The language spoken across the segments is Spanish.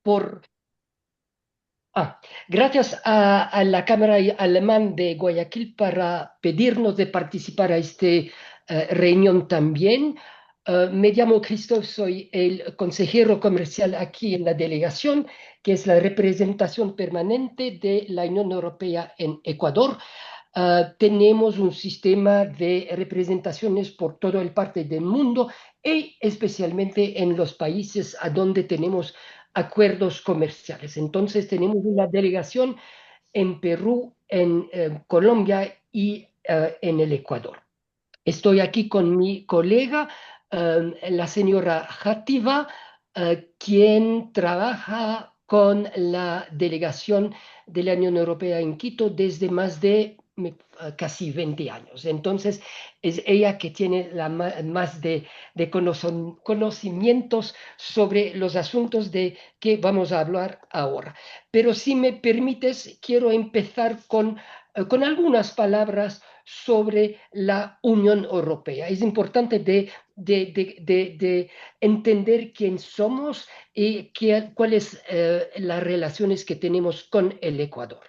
por, gracias a la Cámara Alemán de Guayaquil para pedirnos de participar a este reunión también. Me llamo Christoph, soy el consejero comercial aquí en la delegación, que es la representación permanente de la Unión Europea en Ecuador. Tenemos un sistema de representaciones por toda el parte del mundo y especialmente en los países a donde tenemos acuerdos comerciales. Entonces tenemos una delegación en Perú, en Colombia y en el Ecuador. Estoy aquí con mi colega, la señora Játiva, quien trabaja con la delegación de la Unión Europea en Quito desde más de casi 20 años. Entonces, es ella que tiene más de conocimientos sobre los asuntos de que vamos a hablar ahora. Pero si me permites, quiero empezar con algunas palabras sobre la Unión Europea. Es importante de entender quién somos y cuáles las relaciones que tenemos con el Ecuador.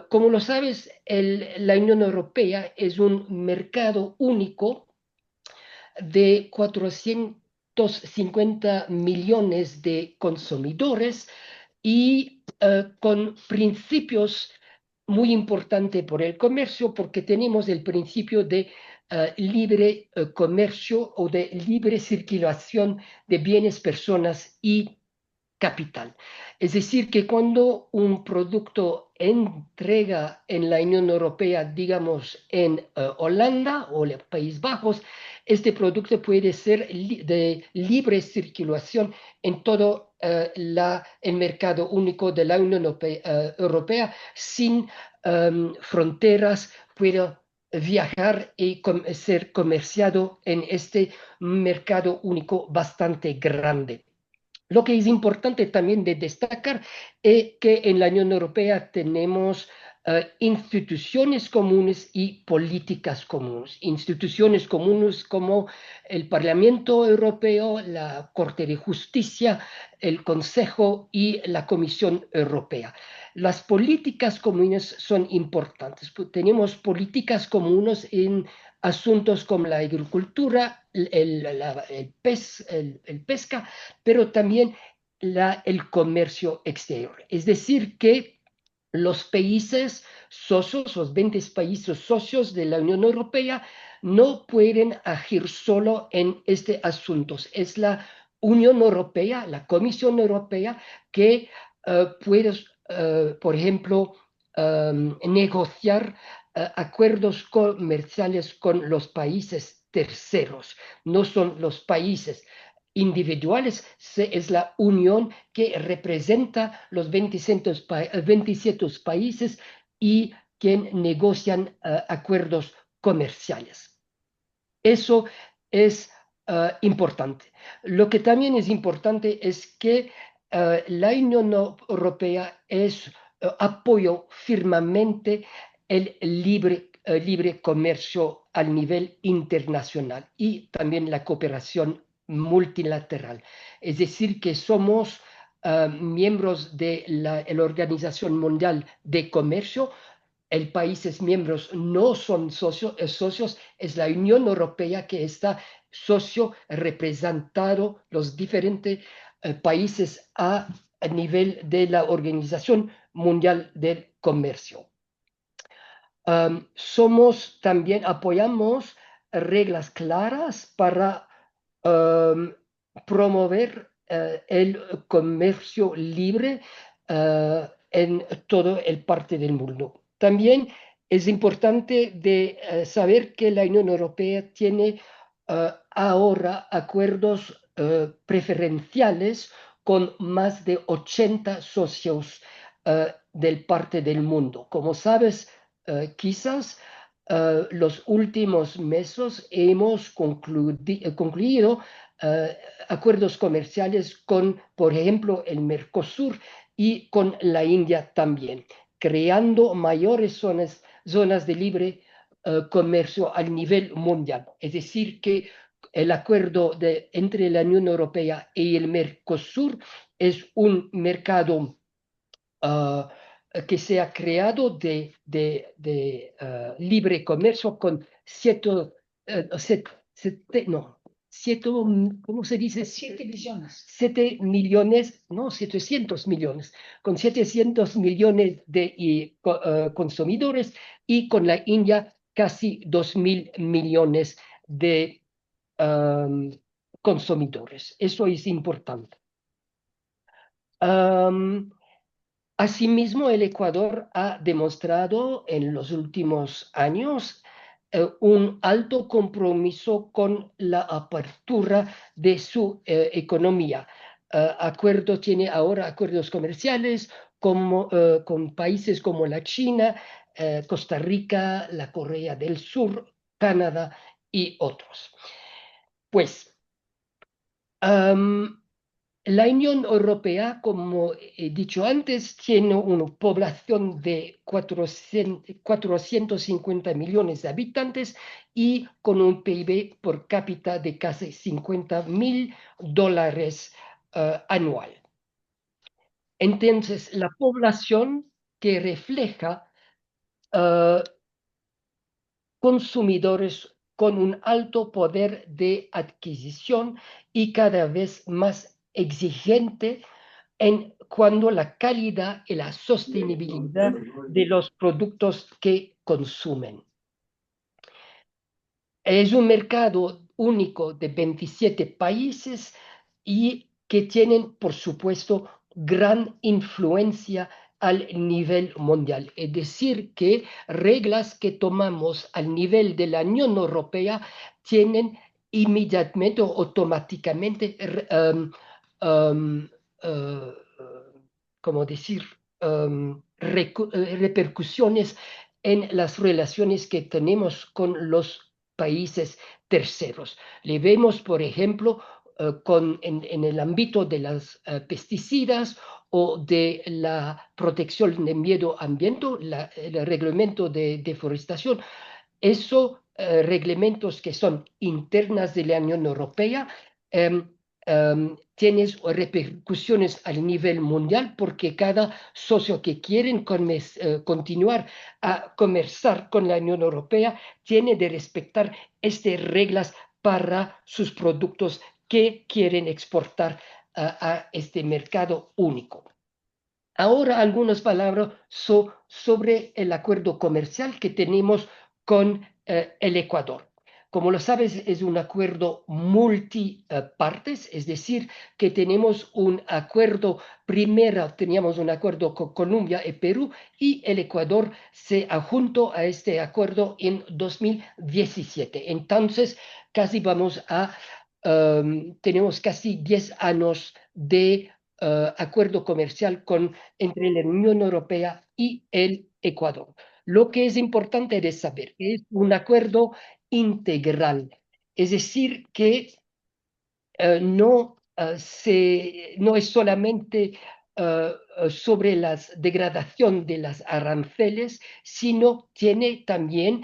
Como lo sabes, la Unión Europea es un mercado único de 450 millones de consumidores y con principios muy importantes por el comercio, porque tenemos el principio de libre comercio o de libre circulación de bienes, personas y capital. Es decir, que cuando un producto entrega en la Unión Europea, digamos en Holanda o los Países Bajos, este producto puede ser de libre circulación en todo el mercado único de la Unión Europea sin fronteras, puede viajar y ser comerciado en este mercado único bastante grande. Lo que es importante también de destacar es que en la Unión Europea tenemos instituciones comunes y políticas comunes. Instituciones comunes como el Parlamento Europeo, la Corte de Justicia, el Consejo y la Comisión Europea. Las políticas comunes son importantes. Tenemos políticas comunes en asuntos como la agricultura, el pesca, pero también el comercio exterior. Es decir, que los países socios, los 20 países socios de la Unión Europea, no pueden agir solo en este asunto. Es la Unión Europea, la Comisión Europea, que puede, por ejemplo, negociar acuerdos comerciales con los países terceros. No son los países individuales, es la unión que representa los 27 países y quien negocian acuerdos comerciales. Eso es importante. Lo que también es importante es que la Unión Europea apoyó firmemente el libre comercio a nivel internacional y también la cooperación multilateral. Es decir, que somos miembros de la Organización Mundial de Comercio. El países miembros no son socios, es la Unión Europea que está socio representado los diferentes países a nivel de la Organización Mundial del Comercio. Somos también, apoyamos reglas claras para promover el comercio libre en todo el parte del mundo. También es importante saber que la Unión Europea tiene ahora acuerdos preferenciales con más de 80 socios del parte del mundo. Como sabes, quizás los últimos meses hemos concluido acuerdos comerciales con, por ejemplo, el Mercosur y con la India también, creando mayores zonas de libre comercio a nivel mundial. Es decir, que el acuerdo entre la Unión Europea y el Mercosur es un mercado que se ha creado de libre comercio con no, ¿cómo se dice? 7 millones. 7 millones, no, 700 millones, con 700 millones de consumidores y con la India casi 2.000 millones de um, consumidores. Eso es importante. Um, Asimismo, el Ecuador ha demostrado en los últimos años un alto compromiso con la apertura de su economía. Tiene ahora acuerdos comerciales con países como la China, Costa Rica, la Corea del Sur, Canadá y otros. Pues um, la Unión Europea, como he dicho antes, tiene una población de 450 millones de habitantes y con un PIB por cápita de casi $50.000 anual. Entonces, la población que refleja uh, consumidores con un alto poder de adquisición y cada vez más exigente en cuanto a la calidad y la sostenibilidad de los productos que consumen. Es un mercado único de 27 países y que tienen, por supuesto, gran influencia al nivel mundial. Es decir, que reglas que tomamos al nivel de la Unión Europea tienen inmediatamente o automáticamente, um, uh, ¿cómo decir? Repercusiones en las relaciones que tenemos con los países terceros. Le vemos, por ejemplo, en el ámbito de los pesticidas o de la protección del medio ambiente, el reglamento de deforestación. Esos reglamentos que son internas de la Unión Europea tienen repercusiones a nivel mundial porque cada socio que quiere continuar a conversar con la Unión Europea tiene de respetar estas reglas para sus productos que quieren exportar a este mercado único. Ahora algunas palabras sobre el acuerdo comercial que tenemos con el Ecuador. Como lo sabes, es un acuerdo multipartes, es decir, que tenemos un acuerdo, primero teníamos un acuerdo con Colombia y Perú y el Ecuador se adjuntó a este acuerdo en 2017. Entonces, tenemos casi 10 años de acuerdo comercial entre la Unión Europea y el Ecuador. Lo que es importante de saber es un acuerdo integral, es decir, que no es solamente sobre la degradación de las aranceles, sino tiene también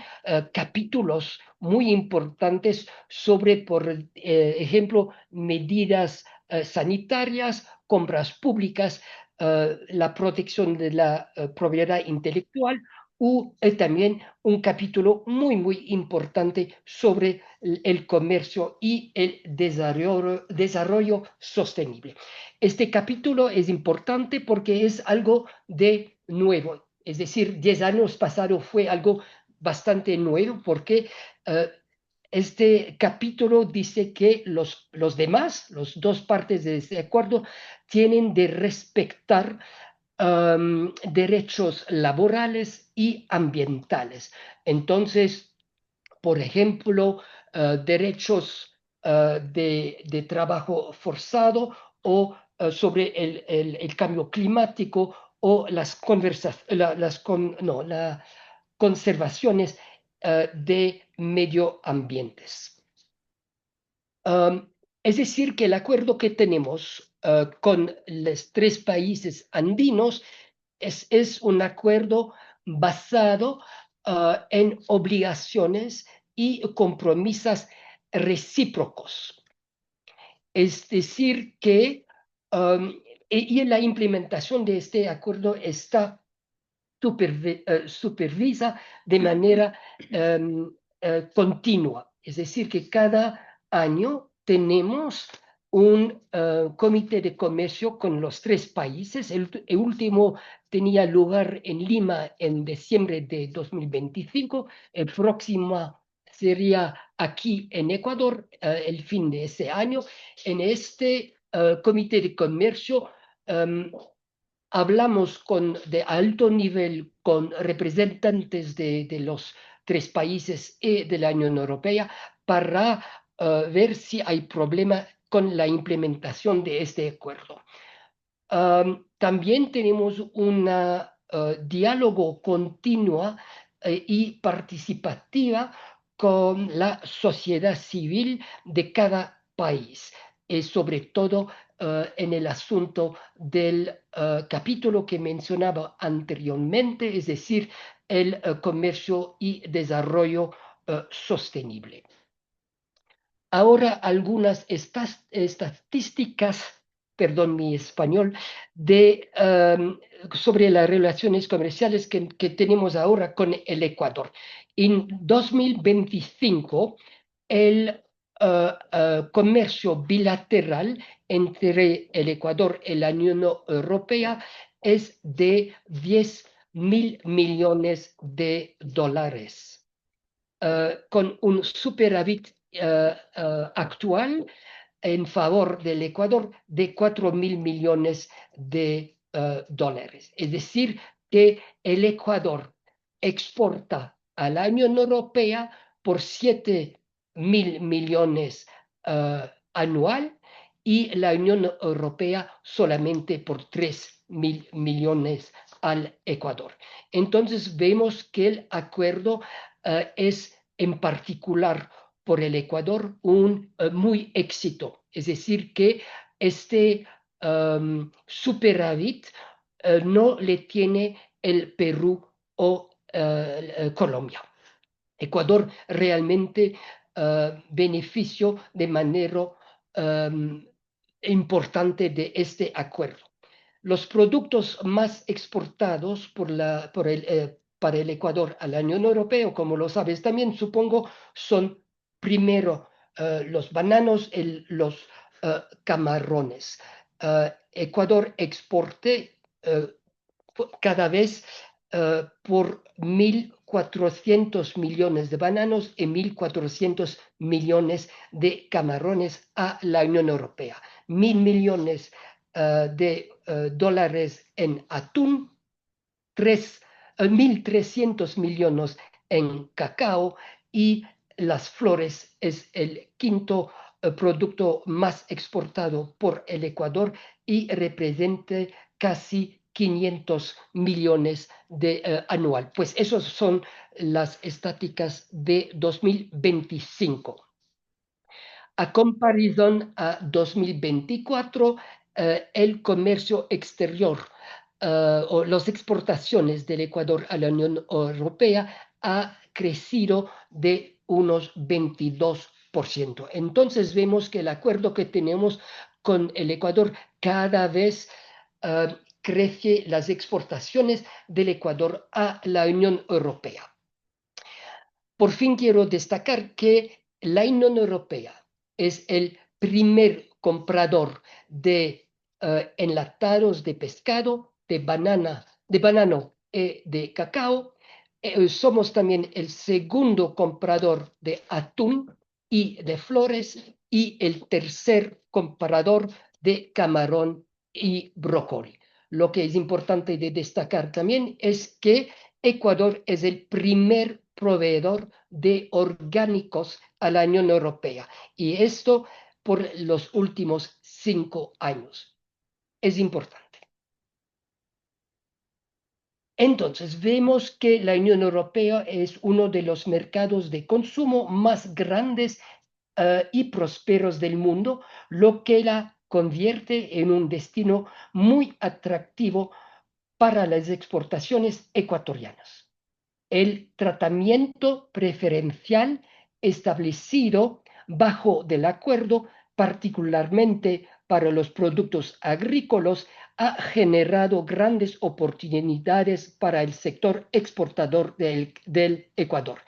capítulos muy importantes sobre, por ejemplo, medidas sanitarias, compras públicas, la protección de la propiedad intelectual también un capítulo muy, muy importante sobre el comercio y el desarrollo sostenible. Este capítulo es importante porque es algo de nuevo, es decir, 10 años pasados fue algo bastante nuevo porque este capítulo dice que los demás, las dos partes de este acuerdo, tienen de respetar derechos laborales y ambientales. Entonces, por ejemplo, derechos de trabajo forzado o sobre el cambio climático o las conservaciones de medio ambientes. Um, es decir, que el acuerdo que tenemos con los tres países andinos es un acuerdo basado en obligaciones y compromisos recíprocos. Es decir, que um, y la implementación de este acuerdo está supervisa de manera continua. Es decir, que cada año tenemos un comité de comercio con los tres países. El último tenía lugar en Lima en diciembre de 2025. El próximo sería aquí en Ecuador el fin de ese año. En este comité de comercio hablamos de alto nivel con representantes de los tres países y de la Unión Europea para ver si hay problema con la implementación de este acuerdo. También tenemos un diálogo continuo y participativa con la sociedad civil de cada país, sobre todo en el asunto del capítulo que mencionaba anteriormente, es decir, el comercio y desarrollo sostenible. Ahora algunas estadísticas, perdón mi español, sobre las relaciones comerciales que tenemos ahora con el Ecuador. En 2025, el comercio bilateral entre el Ecuador y la Unión Europea es de 10.000 millones de dólares, con un superávit actual en favor del Ecuador de 4.000 millones de dólares. Es decir, que el Ecuador exporta a la Unión Europea por 7.000 millones anual y la Unión Europea solamente por 3.000 millones al Ecuador. Entonces vemos que el acuerdo es en particular por el Ecuador un muy éxito. Es decir, que este superávit no le tiene el Perú o Colombia. Ecuador realmente benefició de manera importante de este acuerdo. Los productos más exportados para el Ecuador a la Unión Europea, como lo sabes también, supongo, son primero los bananos y los camarones. Ecuador exporte cada vez por 1.400 millones de bananos y 1.400 millones de camarones a la Unión Europea. 1.000 millones de dólares en atún, 1.300 millones en cacao y las flores es el quinto producto más exportado por el Ecuador y representa casi 500 millones anual. Pues esas son las estadísticas de 2025. A comparación a 2024, el comercio exterior o las exportaciones del Ecuador a la Unión Europea ha crecido de unos 22%. Entonces vemos que el acuerdo que tenemos con el Ecuador cada vez crece las exportaciones del Ecuador a la Unión Europea. Por fin quiero destacar que la Unión Europea es el primer comprador de enlatados de pescado, de banano y de cacao. Somos también el segundo comprador de atún y de flores y el tercer comprador de camarón y brócoli. Lo que es importante de destacar también es que Ecuador es el primer proveedor de orgánicos a la Unión Europea y esto por los últimos 5 años. Es importante. Entonces, vemos que la Unión Europea es uno de los mercados de consumo más grandes y prósperos del mundo, lo que la convierte en un destino muy atractivo para las exportaciones ecuatorianas. El tratamiento preferencial establecido bajo del acuerdo, particularmente para los productos agrícolas, ha generado grandes oportunidades para el sector exportador del Ecuador.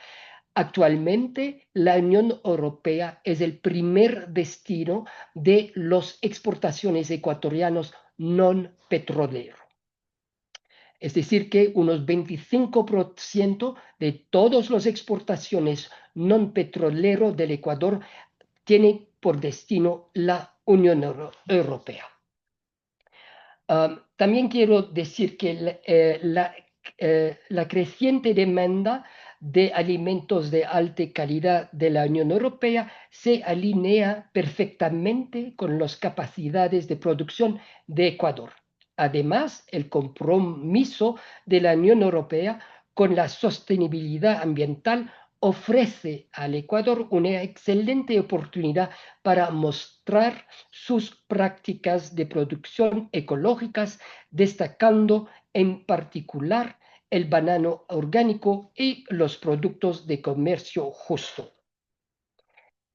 Actualmente, la Unión Europea es el primer destino de las exportaciones ecuatorianas no petroleras. Es decir, que unos 25% de todas las exportaciones no petroleras del Ecuador tiene por destino la Unión Europea. También quiero decir que la creciente demanda de alimentos de alta calidad de la Unión Europea se alinea perfectamente con las capacidades de producción de Ecuador. Además, el compromiso de la Unión Europea con la sostenibilidad ambiental ofrece al Ecuador una excelente oportunidad para mostrar sus prácticas de producción ecológicas, destacando en particular el banano orgánico y los productos de comercio justo.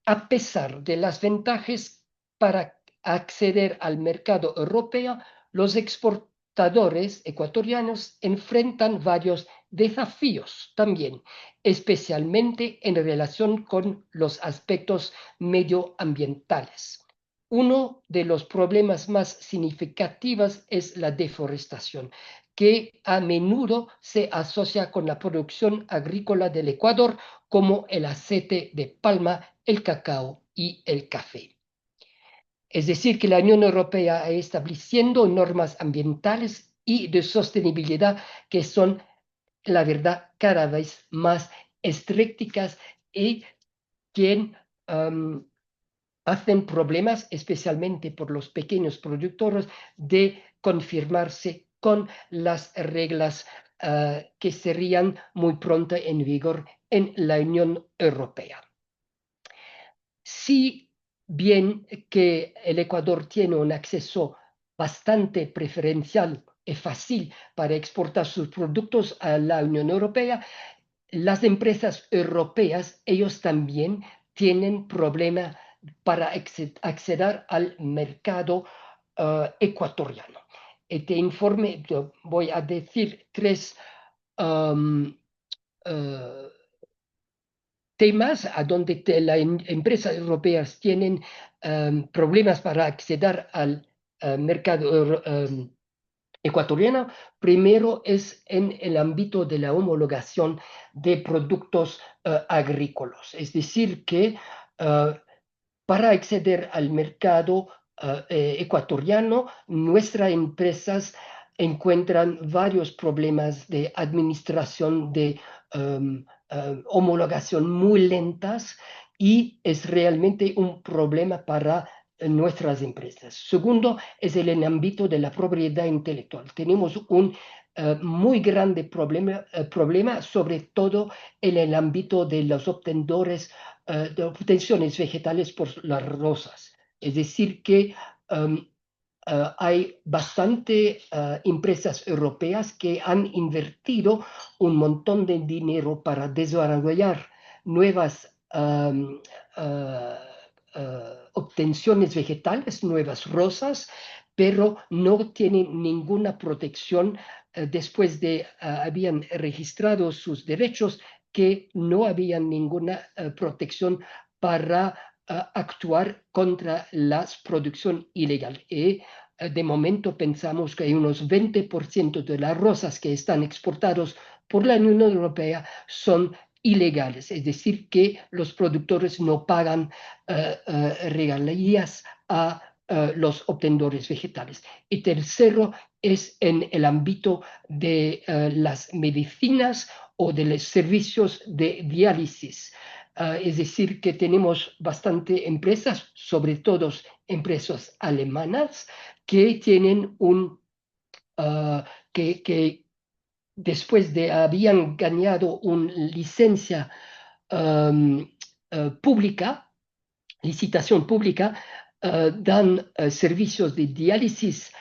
A pesar de las ventajas para acceder al mercado europeo, los exportadores ecuatorianos enfrentan varios desafíos también, especialmente en relación con los aspectos medioambientales. Uno de los problemas más significativos es la deforestación, que a menudo se asocia con la producción agrícola del Ecuador, como el aceite de palma, el cacao y el café. Es decir, que la Unión Europea está estableciendo normas ambientales y de sostenibilidad que son, la verdad, cada vez más estrictas y que hacen problemas, especialmente por los pequeños productores, de confirmarse con las reglas que serían muy pronto en vigor en la Unión Europea. Si bien que el Ecuador tiene un acceso bastante preferencial y fácil para exportar sus productos a la Unión Europea, las empresas europeas, ellos también tienen problemas para acceder al mercado ecuatoriano. Este informe, voy a decir tres um, uh, temas a donde las empresas europeas tienen problemas para acceder al mercado ecuatoriano. Primero es en el ámbito de la homologación de productos agrícolas. Es decir, que para acceder al mercado ecuatoriano, nuestras empresas encuentran varios problemas de administración, de homologación muy lentas, y es realmente un problema para nuestras empresas. Segundo, es el ámbito de la propiedad intelectual. Tenemos un muy grande problema, sobre todo en el ámbito de los obtenedores de obtenciones vegetales por las rosas. Es decir, que hay bastante empresas europeas que han invertido un montón de dinero para desarrollar nuevas obtenciones vegetales, nuevas rosas, pero no tienen ninguna protección después de habían registrado sus derechos, que no había ninguna protección para actuar contra la producción ilegal. Y de momento pensamos que hay unos 20% de las rosas que están exportadas por la Unión Europea son ilegales, es decir, que los productores no pagan regalías a los obtenedores vegetales. Y tercero es en el ámbito de las medicinas o de los servicios de diálisis. Es decir, que tenemos bastante empresas, sobre todo empresas alemanas, que tienen que después de habían ganado una licencia pública, licitación pública, dan servicios de diálisis,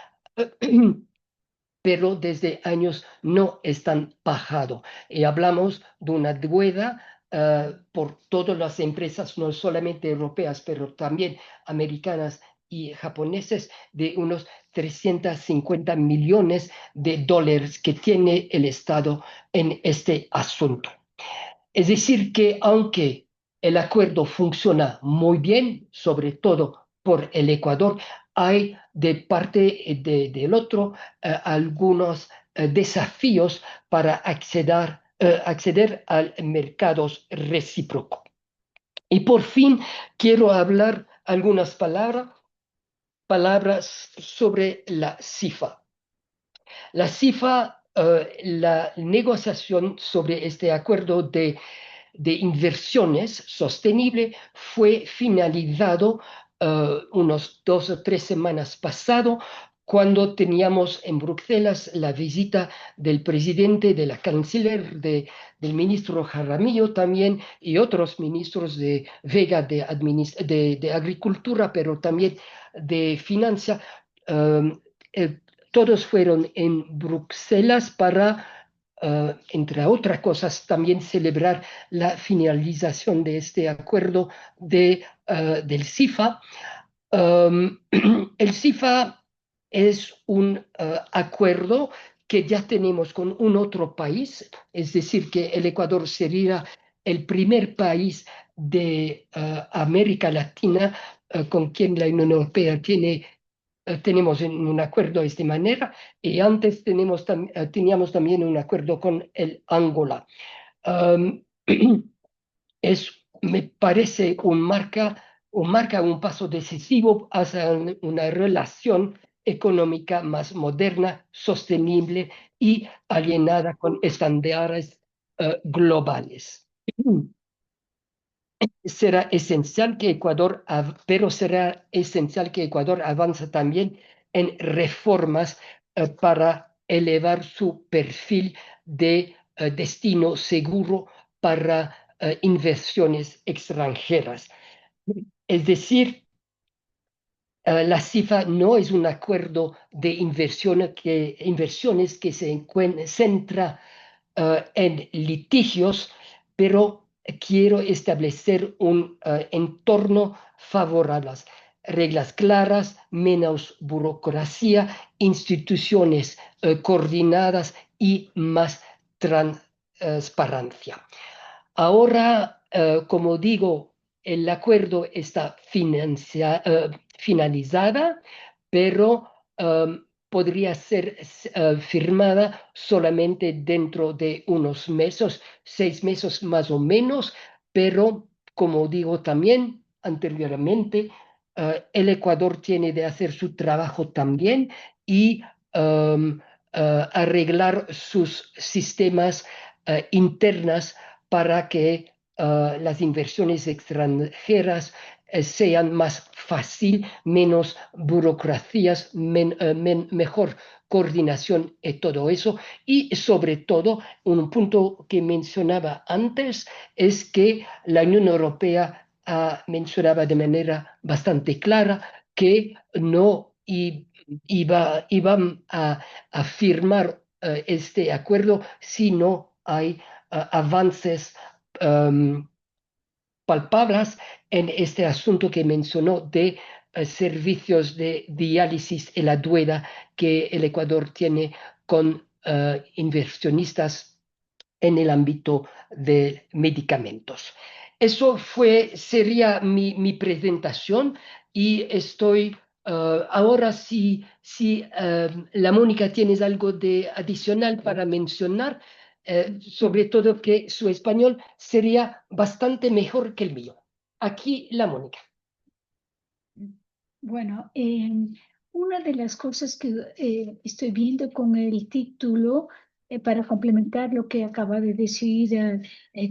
pero desde años no están pagando. Y hablamos de una deuda por todas las empresas, no solamente europeas, pero también americanas y japoneses de unos 350 millones de dólares que tiene el Estado en este asunto. Es decir, que aunque el acuerdo funciona muy bien, sobre todo por el Ecuador, hay de parte del otro algunos desafíos para acceder a mercados recíprocos. Y por fin quiero hablar algunas palabras sobre la CIFA. La CIFA, la negociación sobre este acuerdo de inversiones sostenible fue finalizado unos 2 o 3 semanas pasado, cuando teníamos en Bruselas la visita del presidente, de la canciller, del ministro Jaramillo también, y otros ministros de Vega de Agricultura, pero también de Finanzas. Um, Todos fueron en Bruselas para entre otras cosas, también celebrar la finalización de este acuerdo del CIFA. El CIFA es un acuerdo que ya tenemos con un otro país, es decir, que el Ecuador sería el primer país de América Latina con quien la Unión Europea tenemos un acuerdo de esta manera, y antes teníamos también un acuerdo con el Angola. Um, Me parece marca un paso decisivo hacia una relación económica más moderna, sostenible y alineada con estándares globales. Será esencial que Ecuador avance también en reformas para elevar su perfil de destino seguro para inversiones extranjeras. Es decir, la CIFA no es un acuerdo de inversiones que se centra en litigios, pero quiero establecer un entorno favorable, reglas claras, menos burocracia, instituciones coordinadas y más transparencia. Ahora, como digo, el acuerdo está finalizada, pero podría ser firmada solamente dentro de unos meses, 6 meses más o menos, pero como digo también anteriormente, el Ecuador tiene de hacer su trabajo también y arreglar sus sistemas internas para que las inversiones extranjeras sean más fácil, menos burocracias, mejor coordinación y todo eso. Y sobre todo, un punto que mencionaba antes es que la Unión Europea mencionaba de manera bastante clara que no iban a firmar este acuerdo si no hay avances palpables en este asunto que mencionó de servicios de diálisis en la deuda que el Ecuador tiene con inversionistas en el ámbito de medicamentos. Eso sería mi presentación, y estoy ahora si la Mónica tienes algo de adicional para mencionar, sobre todo que su español sería bastante mejor que el mío. Aquí la Mónica. Bueno, una de las cosas que estoy viendo con el título, para complementar lo que acaba de decir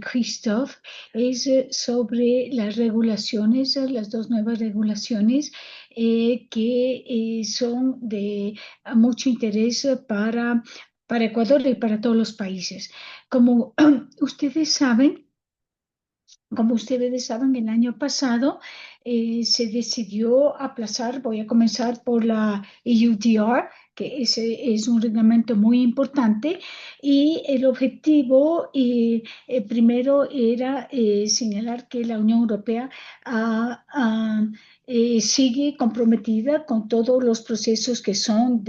Christoph, es sobre las regulaciones, las dos nuevas regulaciones que son de mucho interés para Ecuador y para todos los países. Como ustedes saben, como ustedes saben, el año pasado se decidió aplazar, voy a comenzar por la EUDR, que ese es un reglamento muy importante, y el objetivo primero era señalar que la Unión Europea sigue comprometida con todos los procesos que son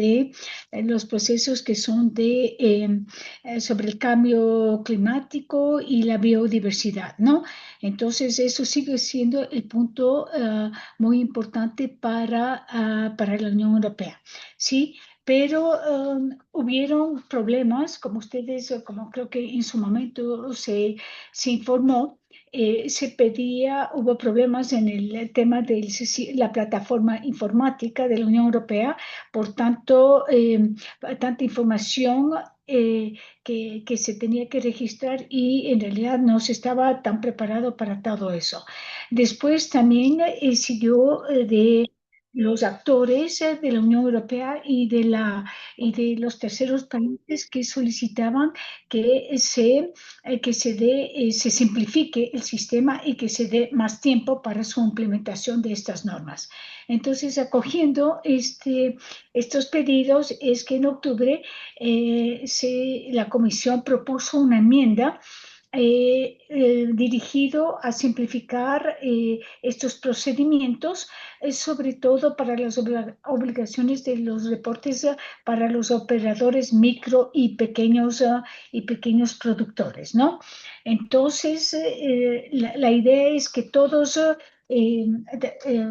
sobre el cambio climático y la biodiversidad, ¿no? Entonces, eso sigue siendo el punto muy importante para la Unión Europea, ¿sí? Pero hubieron problemas, como ustedes, como creo que en su momento se informó, hubo problemas en el tema de la plataforma informática de la Unión Europea, por tanto, tanta información que se tenía que registrar y en realidad no se estaba tan preparado para todo eso. Después también siguió de los actores de la Unión Europea y de los terceros países que solicitaban que se simplifique el sistema y que se dé más tiempo para su implementación de estas normas. Entonces, acogiendo estos pedidos, es que en octubre la Comisión propuso una enmienda dirigido a simplificar estos procedimientos, sobre todo para las obligaciones de los reportes para los operadores micro y pequeños productores, ¿no? Entonces, la idea es que todos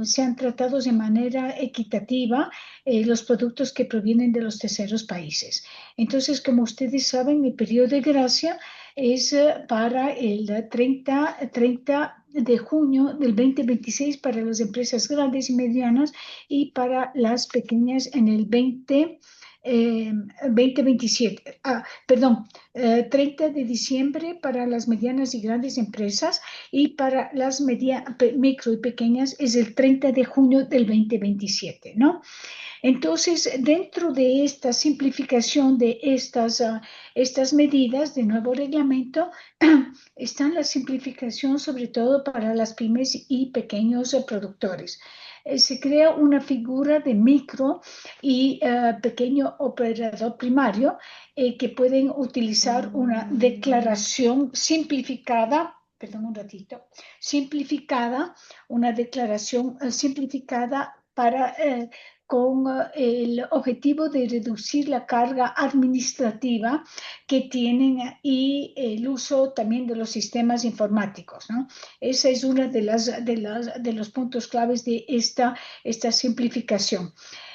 sean tratados de manera equitativa los productos que provienen de los terceros países. Entonces, como ustedes saben, el periodo de gracia es para el 30 de junio del 2026 para las empresas grandes y medianas y para las pequeñas en el 2027. Perdón, 30 de diciembre para las medianas y grandes empresas y para las micro y pequeñas es el 30 de junio del 2027, ¿no? Entonces, dentro de esta simplificación de estas medidas de nuevo reglamento, está la simplificación sobre todo para las pymes y pequeños productores. Se crea una figura de micro y pequeño operador primario que pueden utilizar una declaración simplificada. Perdón un ratito, una declaración simplificada con el objetivo de reducir la carga administrativa que tienen y el uso también de los sistemas informáticos, ¿no? Ese es uno de los puntos claves de esta simplificación.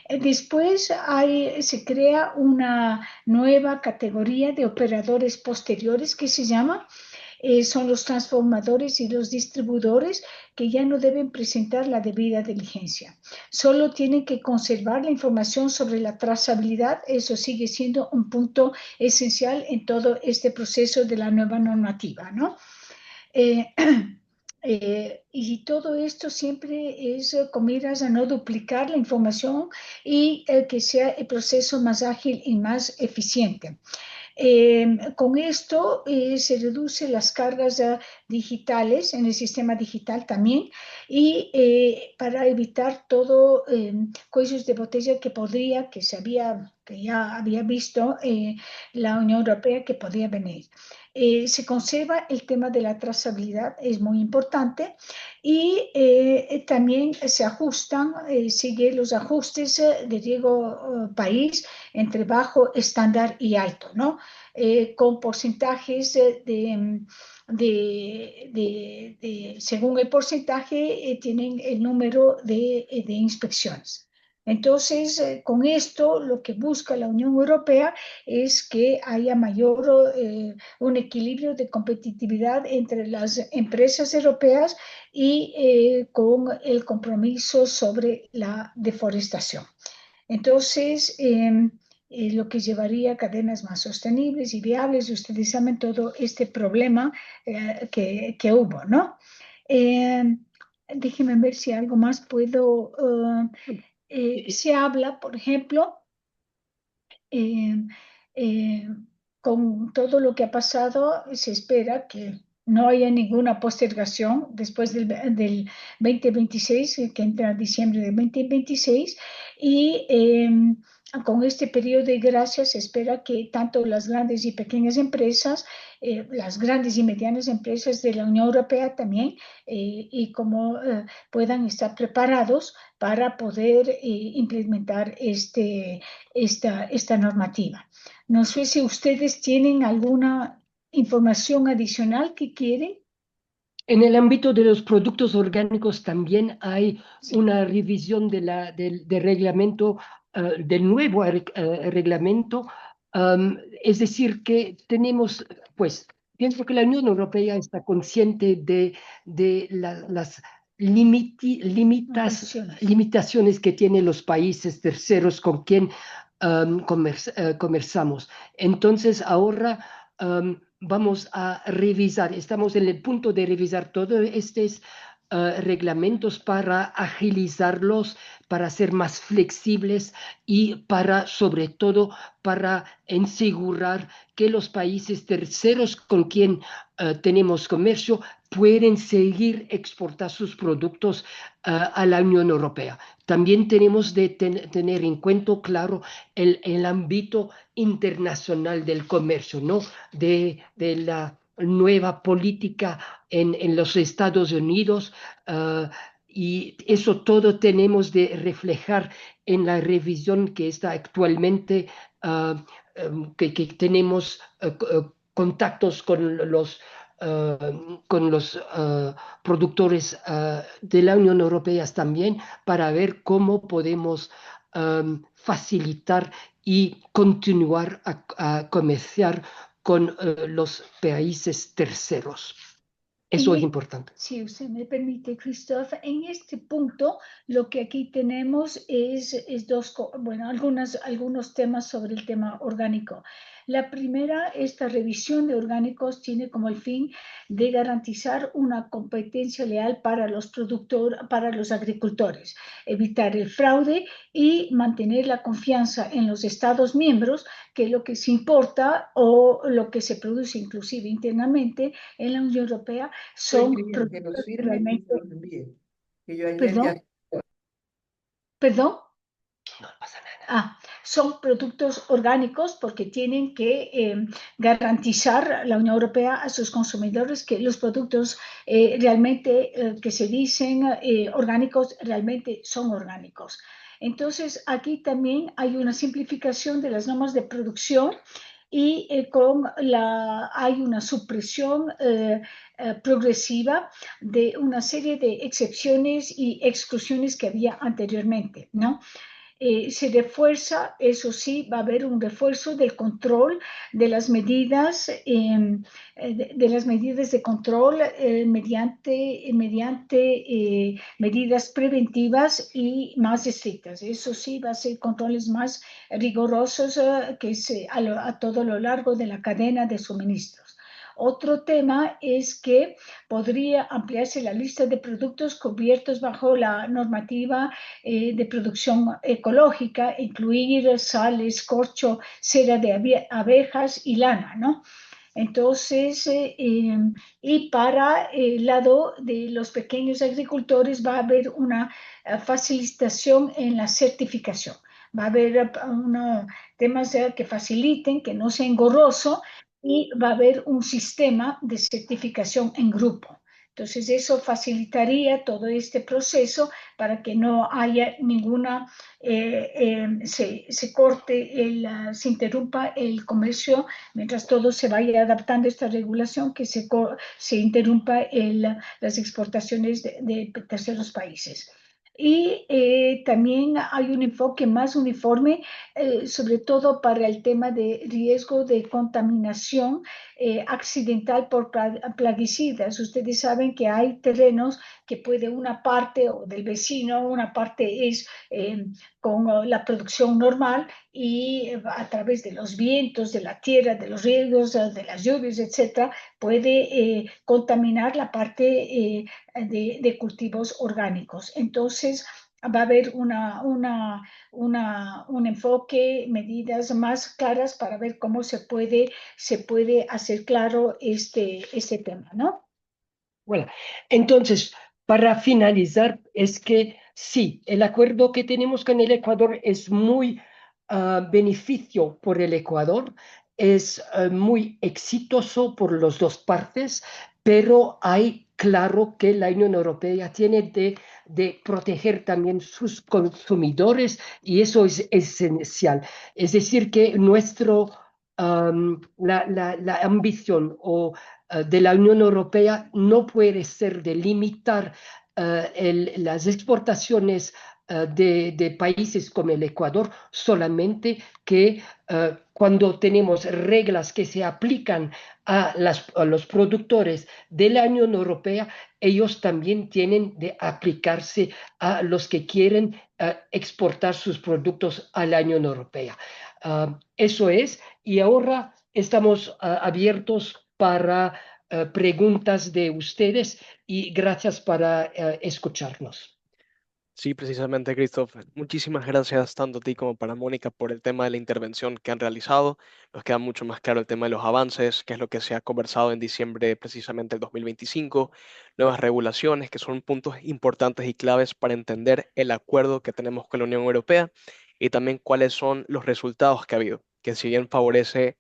Después se crea una nueva categoría de operadores posteriores que se llama son los transformadores y los distribuidores que ya no deben presentar la debida diligencia. Solo tienen que conservar la información sobre la trazabilidad. Eso sigue siendo un punto esencial en todo este proceso de la nueva normativa, ¿no? Y todo esto siempre es con miras a no duplicar la información y que sea el proceso más ágil y más eficiente. Con esto se reducen las cargas digitales en el sistema digital también y para evitar todo cuellos de botella que ya había visto la Unión Europea que podía venir. Se conserva el tema de la trazabilidad, es muy importante, y también se ajustan, sigue los ajustes de riesgo país entre bajo, estándar y alto, ¿no? Con porcentajes según el porcentaje, tienen el número de inspecciones. Entonces, con esto, lo que busca la Unión Europea es que haya un equilibrio de competitividad entre las empresas europeas y con el compromiso sobre la deforestación. Entonces, lo que llevaría a cadenas más sostenibles y viables. Ustedes saben todo este problema que hubo, ¿no? Déjenme ver si algo más puedo. Se habla, por ejemplo, eh, eh, con todo lo que ha pasado, se espera que no haya ninguna postergación después del 2026, que entra en diciembre del 2026, y con este periodo de gracia se espera que tanto las grandes y pequeñas empresas, las grandes y medianas empresas de la Unión Europea también, y como puedan estar preparados para poder implementar esta normativa. No sé si ustedes tienen alguna información adicional que quieren. En el ámbito de los productos orgánicos también hay Sí. una revisión del reglamento, del nuevo reglamento. Es decir, que tenemos, pues, pienso que la Unión Europea está consciente de las Notaciones. limitaciones que tienen los países terceros con quien conversamos. Entonces, ahora vamos a revisar, estamos en el punto de revisar todos estos reglamentos para agilizarlos, para ser más flexibles y para, sobre todo, para asegurar que los países terceros con quien tenemos comercio pueden seguir exportar sus productos a la Unión Europea. También tenemos de tener en cuenta, claro, el ámbito internacional del comercio, ¿no? De la nueva política en los Estados Unidos, y eso todo tenemos de reflejar en la revisión que está actualmente, que tenemos contactos con los productores de la Unión Europea también para ver cómo podemos facilitar y continuar a comerciar con los países terceros. En Eso es importante. Si usted me permite, Christoph, en este punto lo que aquí tenemos es bueno, algunos temas sobre el tema orgánico. La primera, esta revisión de orgánicos tiene como el fin de garantizar una competencia leal para los productores, para los agricultores, evitar el fraude y mantener la confianza en los Estados miembros, que lo que se importa o lo que se produce inclusive internamente en la Unión Europea Estoy son escribiendo que los productos firme y se realmente, los envíe. Que yo ayer perdón, ya. perdón, No pasa nada. son productos orgánicos porque tienen que garantizar la Unión Europea a sus consumidores que los productos realmente que se dicen orgánicos realmente son orgánicos. Entonces, aquí también hay una simplificación de las normas de producción y hay una supresión progresiva de una serie de excepciones y exclusiones que había anteriormente, ¿no? Se refuerza, eso sí, va a haber un refuerzo del control de las medidas, de las medidas de control mediante medidas preventivas y más estrictas. Eso sí, va a ser controles más rigurosos a todo lo largo de la cadena de suministros. Otro tema es que podría ampliarse la lista de productos cubiertos bajo la normativa de producción ecológica, incluir sales, corcho, cera de abejas y lana, ¿no? Entonces, y para el lado de los pequeños agricultores va a haber una facilitación en la certificación. Va a haber temas que faciliten, que no sea engorroso, y va a haber un sistema de certificación en grupo. Entonces, eso facilitaría todo este proceso para que no haya ninguna, se corte, se interrumpa el comercio mientras todo se vaya adaptando a esta regulación, que se interrumpa las exportaciones de terceros países. Y también hay un enfoque más uniforme, sobre todo para el tema de riesgo de contaminación accidental por plaguicidas. Ustedes saben que hay terrenos que puede una parte o del vecino, una parte es con la producción normal y a través de los vientos, de la tierra, de los riegos, de las lluvias, etcétera, puede contaminar la parte de cultivos orgánicos. Entonces, va a haber un enfoque, medidas más claras para ver cómo se puede hacer claro este tema, ¿no? Bueno, entonces, para finalizar, es que sí, el acuerdo que tenemos con el Ecuador es muy beneficio por el Ecuador, es muy exitoso por las dos partes, pero hay claro que la Unión Europea tiene de proteger también sus consumidores y eso es esencial. Es decir, que la ambición de la Unión Europea no puede ser de limitar las exportaciones de países como el Ecuador, solamente que cuando tenemos reglas que se aplican a los productores de la Unión Europea, ellos también tienen de aplicarse a los que quieren exportar sus productos a la Unión Europea. Eso es, y ahora estamos abiertos para preguntas de ustedes y gracias para escucharnos. Sí, precisamente, Christopher. Muchísimas gracias tanto a ti como para Mónica por el tema de la intervención que han realizado. Nos queda mucho más claro el tema de los avances, que es lo que se ha conversado en diciembre precisamente del 2025, nuevas regulaciones, que son puntos importantes y claves para entender el acuerdo que tenemos con la Unión Europea y también cuáles son los resultados que ha habido, que si bien favorece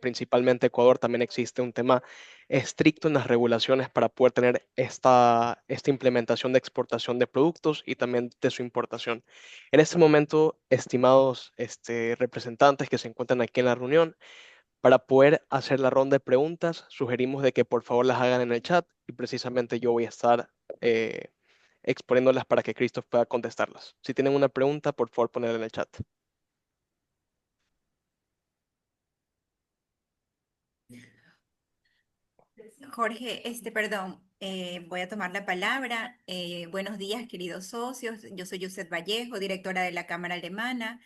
principalmente a Ecuador, también existe un tema estricto en las regulaciones para poder tener esta implementación de exportación de productos y también de su importación. En este momento, estimados representantes que se encuentran aquí en la reunión, para poder hacer la ronda de preguntas, sugerimos de que por favor las hagan en el chat y precisamente yo voy a estar eh, exponiéndolas para que Christoph pueda contestarlas. Si tienen una pregunta, por favor ponerla en el chat. Jorge, perdón, voy a tomar la palabra. Buenos días, queridos socios. Yo soy Yuset Vallejo, directora de la Cámara Alemana.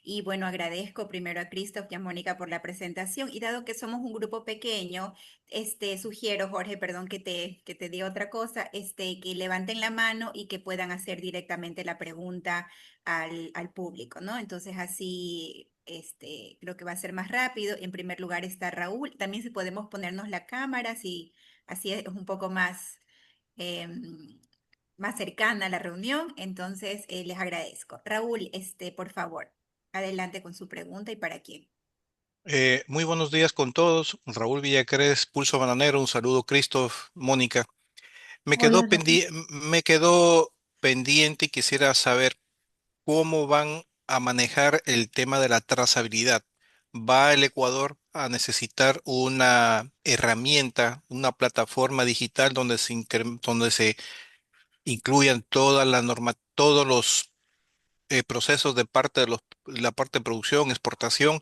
Y bueno, agradezco primero a Christoph y a Mónica por la presentación. Y dado que somos un grupo pequeño, sugiero, Jorge, perdón que te di otra cosa, que levanten la mano y que puedan hacer directamente la pregunta al público, ¿no? Entonces así, creo que va a ser más rápido. En primer lugar está Raúl. También si podemos ponernos la cámara, si así es un poco más, más cercana a la reunión. Entonces, les agradezco. Raúl, por favor, adelante con su pregunta y para quién. Muy buenos días con todos. Raúl Villacrés, Pulso Bananero. Un saludo, Christoph, Mónica. Hola, Raúl. Me quedó pendiente y quisiera saber cómo van a manejar el tema de la trazabilidad. ¿Va el Ecuador a necesitar una herramienta, una plataforma digital donde se incluyan todas las normas, todos los procesos de la parte de producción, exportación,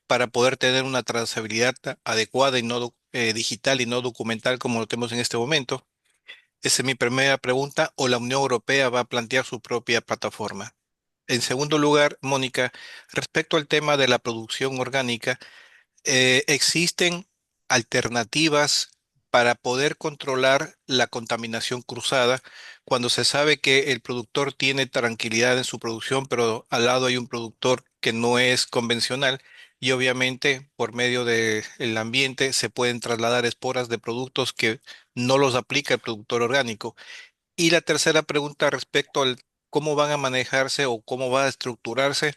para poder tener una trazabilidad adecuada y no digital y no documental como lo tenemos en este momento? Esa es mi primera pregunta. ¿O la Unión Europea va a plantear su propia plataforma? En segundo lugar, Mónica, respecto al tema de la producción orgánica, ¿existen alternativas para poder controlar la contaminación cruzada cuando se sabe que el productor tiene tranquilidad en su producción, pero al lado hay un productor que no es convencional y obviamente por medio del ambiente se pueden trasladar esporas de productos que no los aplica el productor orgánico? Y la tercera pregunta respecto al cómo van a manejarse o cómo va a estructurarse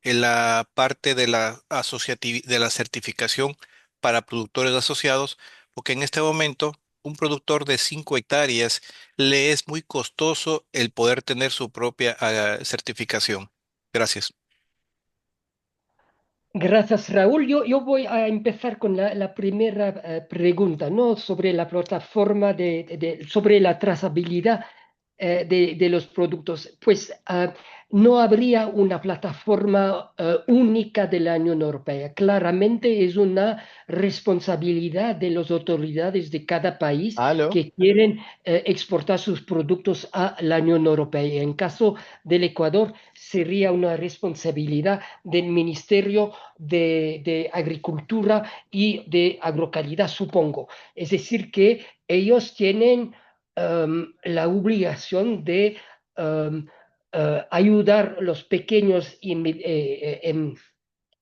en la parte de de la certificación para productores asociados, porque en este momento un productor de 5 hectáreas le es muy costoso el poder tener su propia certificación. Gracias. Gracias, Raúl. Yo voy a empezar con la primera pregunta, ¿no? Sobre la plataforma sobre la trazabilidad de los productos. Pues no habría una plataforma única de la Unión Europea. Claramente es una responsabilidad de las autoridades de cada país Aló. que quieren exportar sus productos a la Unión Europea. En caso del Ecuador, sería una responsabilidad del Ministerio de Agricultura y de Agrocalidad, supongo. Es decir, que ellos tienen la obligación de um, ayudar a los pequeños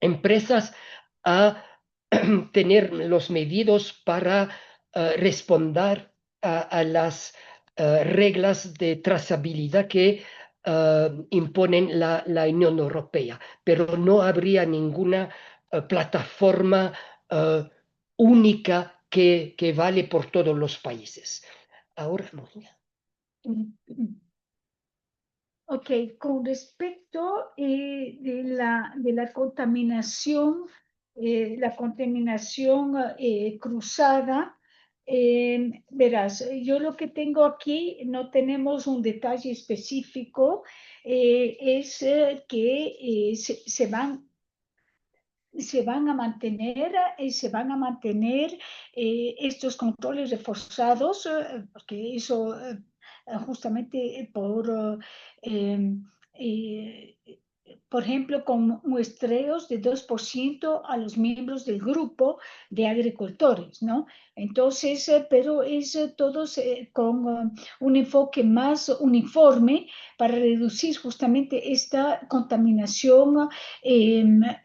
empresas a tener los medios para responder a las reglas de trazabilidad que imponen la Unión Europea, pero no habría ninguna plataforma única que vale por todos los países. Ahora, Mónica. Ok, con respecto de la contaminación cruzada, verás, yo lo que tengo aquí, no tenemos un detalle específico, es que se van a mantener, estos controles reforzados, porque eso justamente eh, por ejemplo, con muestreos de 2% a los miembros del grupo de agricultores, ¿no? Entonces, pero es todos con un enfoque más uniforme para reducir justamente esta contaminación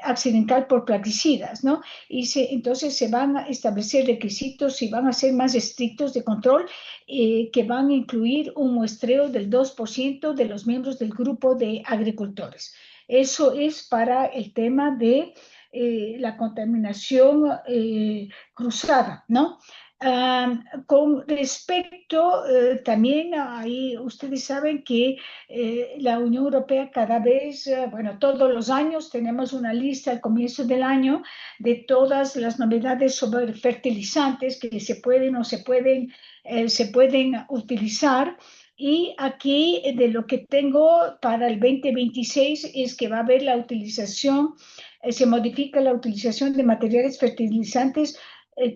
accidental por plaguicidas, ¿no? Entonces se van a establecer requisitos y van a ser más estrictos de control que van a incluir un muestreo del 2% de los miembros del grupo de agricultores. Eso es para el tema de la contaminación cruzada, ¿no? Con respecto también, ahí ustedes saben que la Unión Europea cada vez, bueno, todos los años tenemos una lista al comienzo del año de todas las novedades sobre fertilizantes que se pueden o se pueden utilizar. Y aquí de lo que tengo para el 2026 es que va a haber la utilización, se modifica la utilización de materiales fertilizantes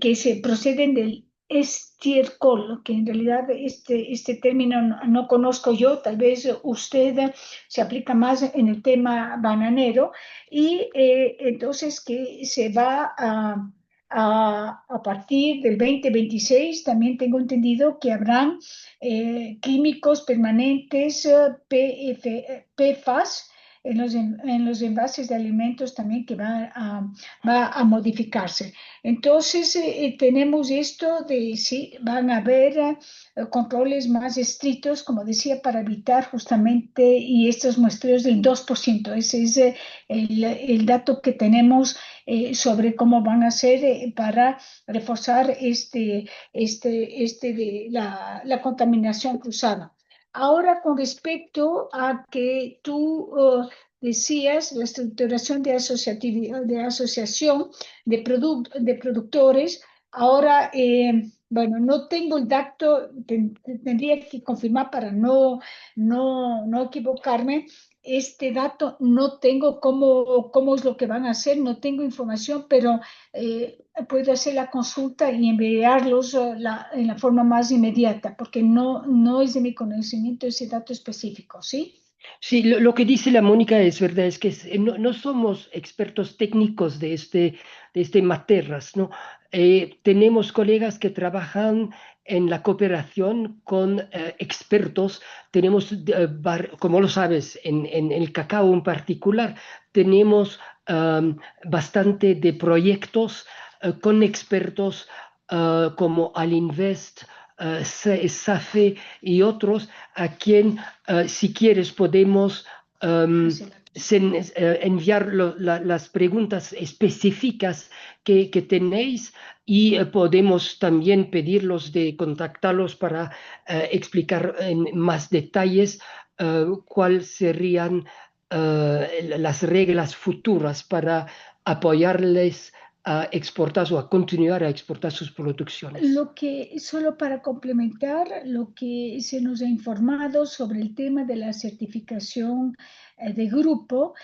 que se proceden del estiércol, que en realidad este término no conozco yo, tal vez usted se aplica más en el tema bananero, y entonces que se va a partir del 2026, también tengo entendido que habrán químicos permanentes, PFAS, en los envases de alimentos también que va a modificarse. Entonces, tenemos esto de si van a haber controles más estrictos, como decía, para evitar justamente y estos muestreos del 2%. Ese es el dato que tenemos sobre cómo van a ser para reforzar la contaminación cruzada. Ahora, con respecto a que tú decías, la estructuración de asociación de productores, ahora, bueno, no tengo el dato, tendría que confirmar para no equivocarme. Este dato no tengo cómo es lo que van a hacer, no tengo información, pero puedo hacer la consulta y enviarlos en la forma más inmediata, porque no es de mi conocimiento ese dato específico, ¿sí? Sí, lo que dice la Mónica es verdad, es que no somos expertos técnicos de este materias, ¿no? Tenemos colegas que trabajan en la cooperación con expertos, tenemos, como lo sabes, en el cacao en particular, tenemos bastante de proyectos con expertos como Alinvest, SAFE y otros, a quien, si quieres, podemos enviar las preguntas específicas que tenéis y podemos también pedirlos de contactarlos para explicar en más detalles cuáles serían las reglas futuras para apoyarles a exportar o a continuar a exportar sus producciones. Solo para complementar lo que se nos ha informado sobre el tema de la certificación de grupo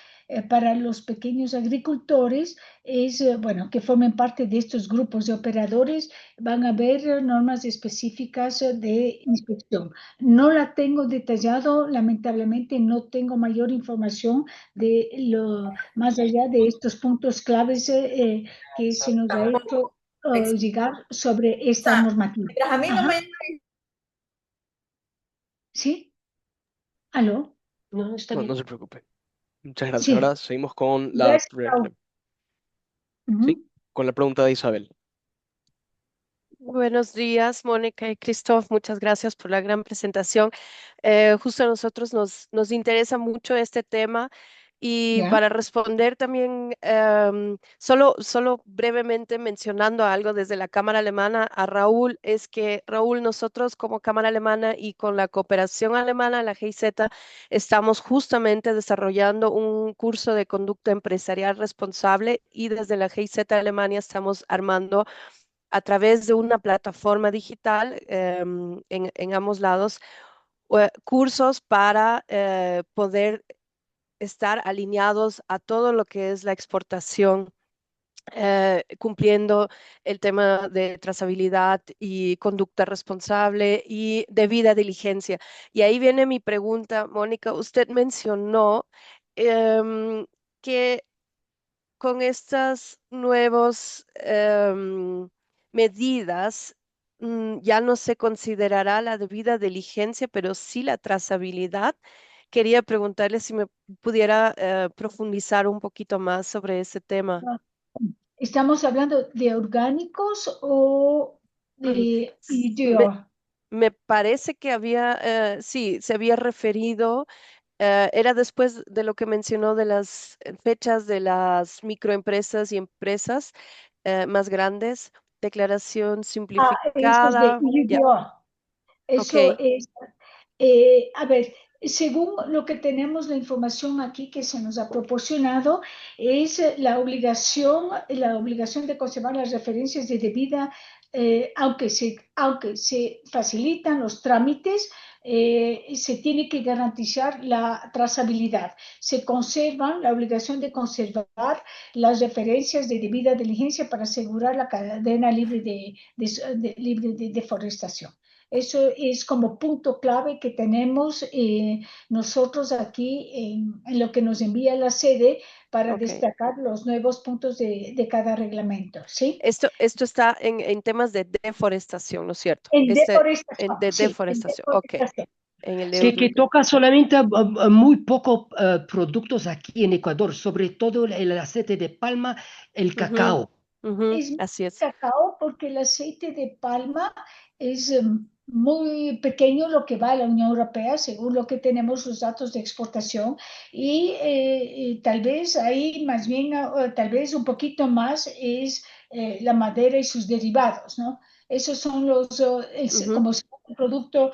para los pequeños agricultores, es, bueno, que formen parte de estos grupos de operadores, van a haber normas específicas de inspección. No la tengo detallado, lamentablemente no tengo mayor información más allá de estos puntos claves que se nos ha hecho llegar sobre esta normativa. Mientras a mí no me ¿Sí? ¿Aló? No, está No, bien. no se preocupe. Muchas gracias. Sí. Ahora seguimos con Gracias. sí, con la pregunta de Isabel. Buenos días, Mónica y Christoph. Muchas gracias por la gran presentación. Justo a nosotros nos interesa mucho este tema y ¿Ya? para responder también, solo brevemente mencionando algo desde la Cámara Alemana a Raúl, es que Raúl, nosotros como Cámara Alemana y con la cooperación alemana, la GIZ, estamos justamente desarrollando un curso de conducta empresarial responsable y desde la GIZ Alemania estamos armando a través de una plataforma digital en ambos lados, cursos para poder estar alineados a todo lo que es la exportación, cumpliendo el tema de trazabilidad y conducta responsable y debida diligencia. Y ahí viene mi pregunta, Mónica. Usted mencionó que con estas nuevas medidas, ya no se considerará la debida diligencia, pero sí la trazabilidad. Quería preguntarle si me pudiera profundizar un poquito más sobre ese tema. ¿Estamos hablando de orgánicos o Mm, de s- Me, IDO? me parece que había, sí, se había referido, era después de lo que mencionó de las fechas de las microempresas y empresas más grandes, declaración Ah, eso es de simplificada, ya, IDO. Eso ok, es, a ver, según lo que tenemos, la información aquí que se nos ha proporcionado, es la obligación de conservar las referencias de debida, aunque se facilitan los trámites, se tiene que garantizar la trazabilidad. Se conservan la obligación de conservar las referencias de debida diligencia para asegurar la cadena libre libre de deforestación. Eso es como punto clave que tenemos nosotros aquí en lo que nos envía la sede para ok. destacar los nuevos puntos de cada reglamento, ¿sí? Esto está en temas de deforestación, ¿no es cierto? En Este, deforestación, de sí, en deforestación, ok, deforestación. en el Sí. Que toca solamente muy pocos productos aquí en Ecuador, sobre todo el aceite de palma, el Ujú, cacao. ujú, Es así es. cacao porque el aceite de palma es muy pequeño lo que va a la Unión Europea, según lo que tenemos los datos de exportación, y tal vez ahí más bien, tal vez un poquito más es la madera y sus derivados, ¿no? Esos son Ujú, como segundo producto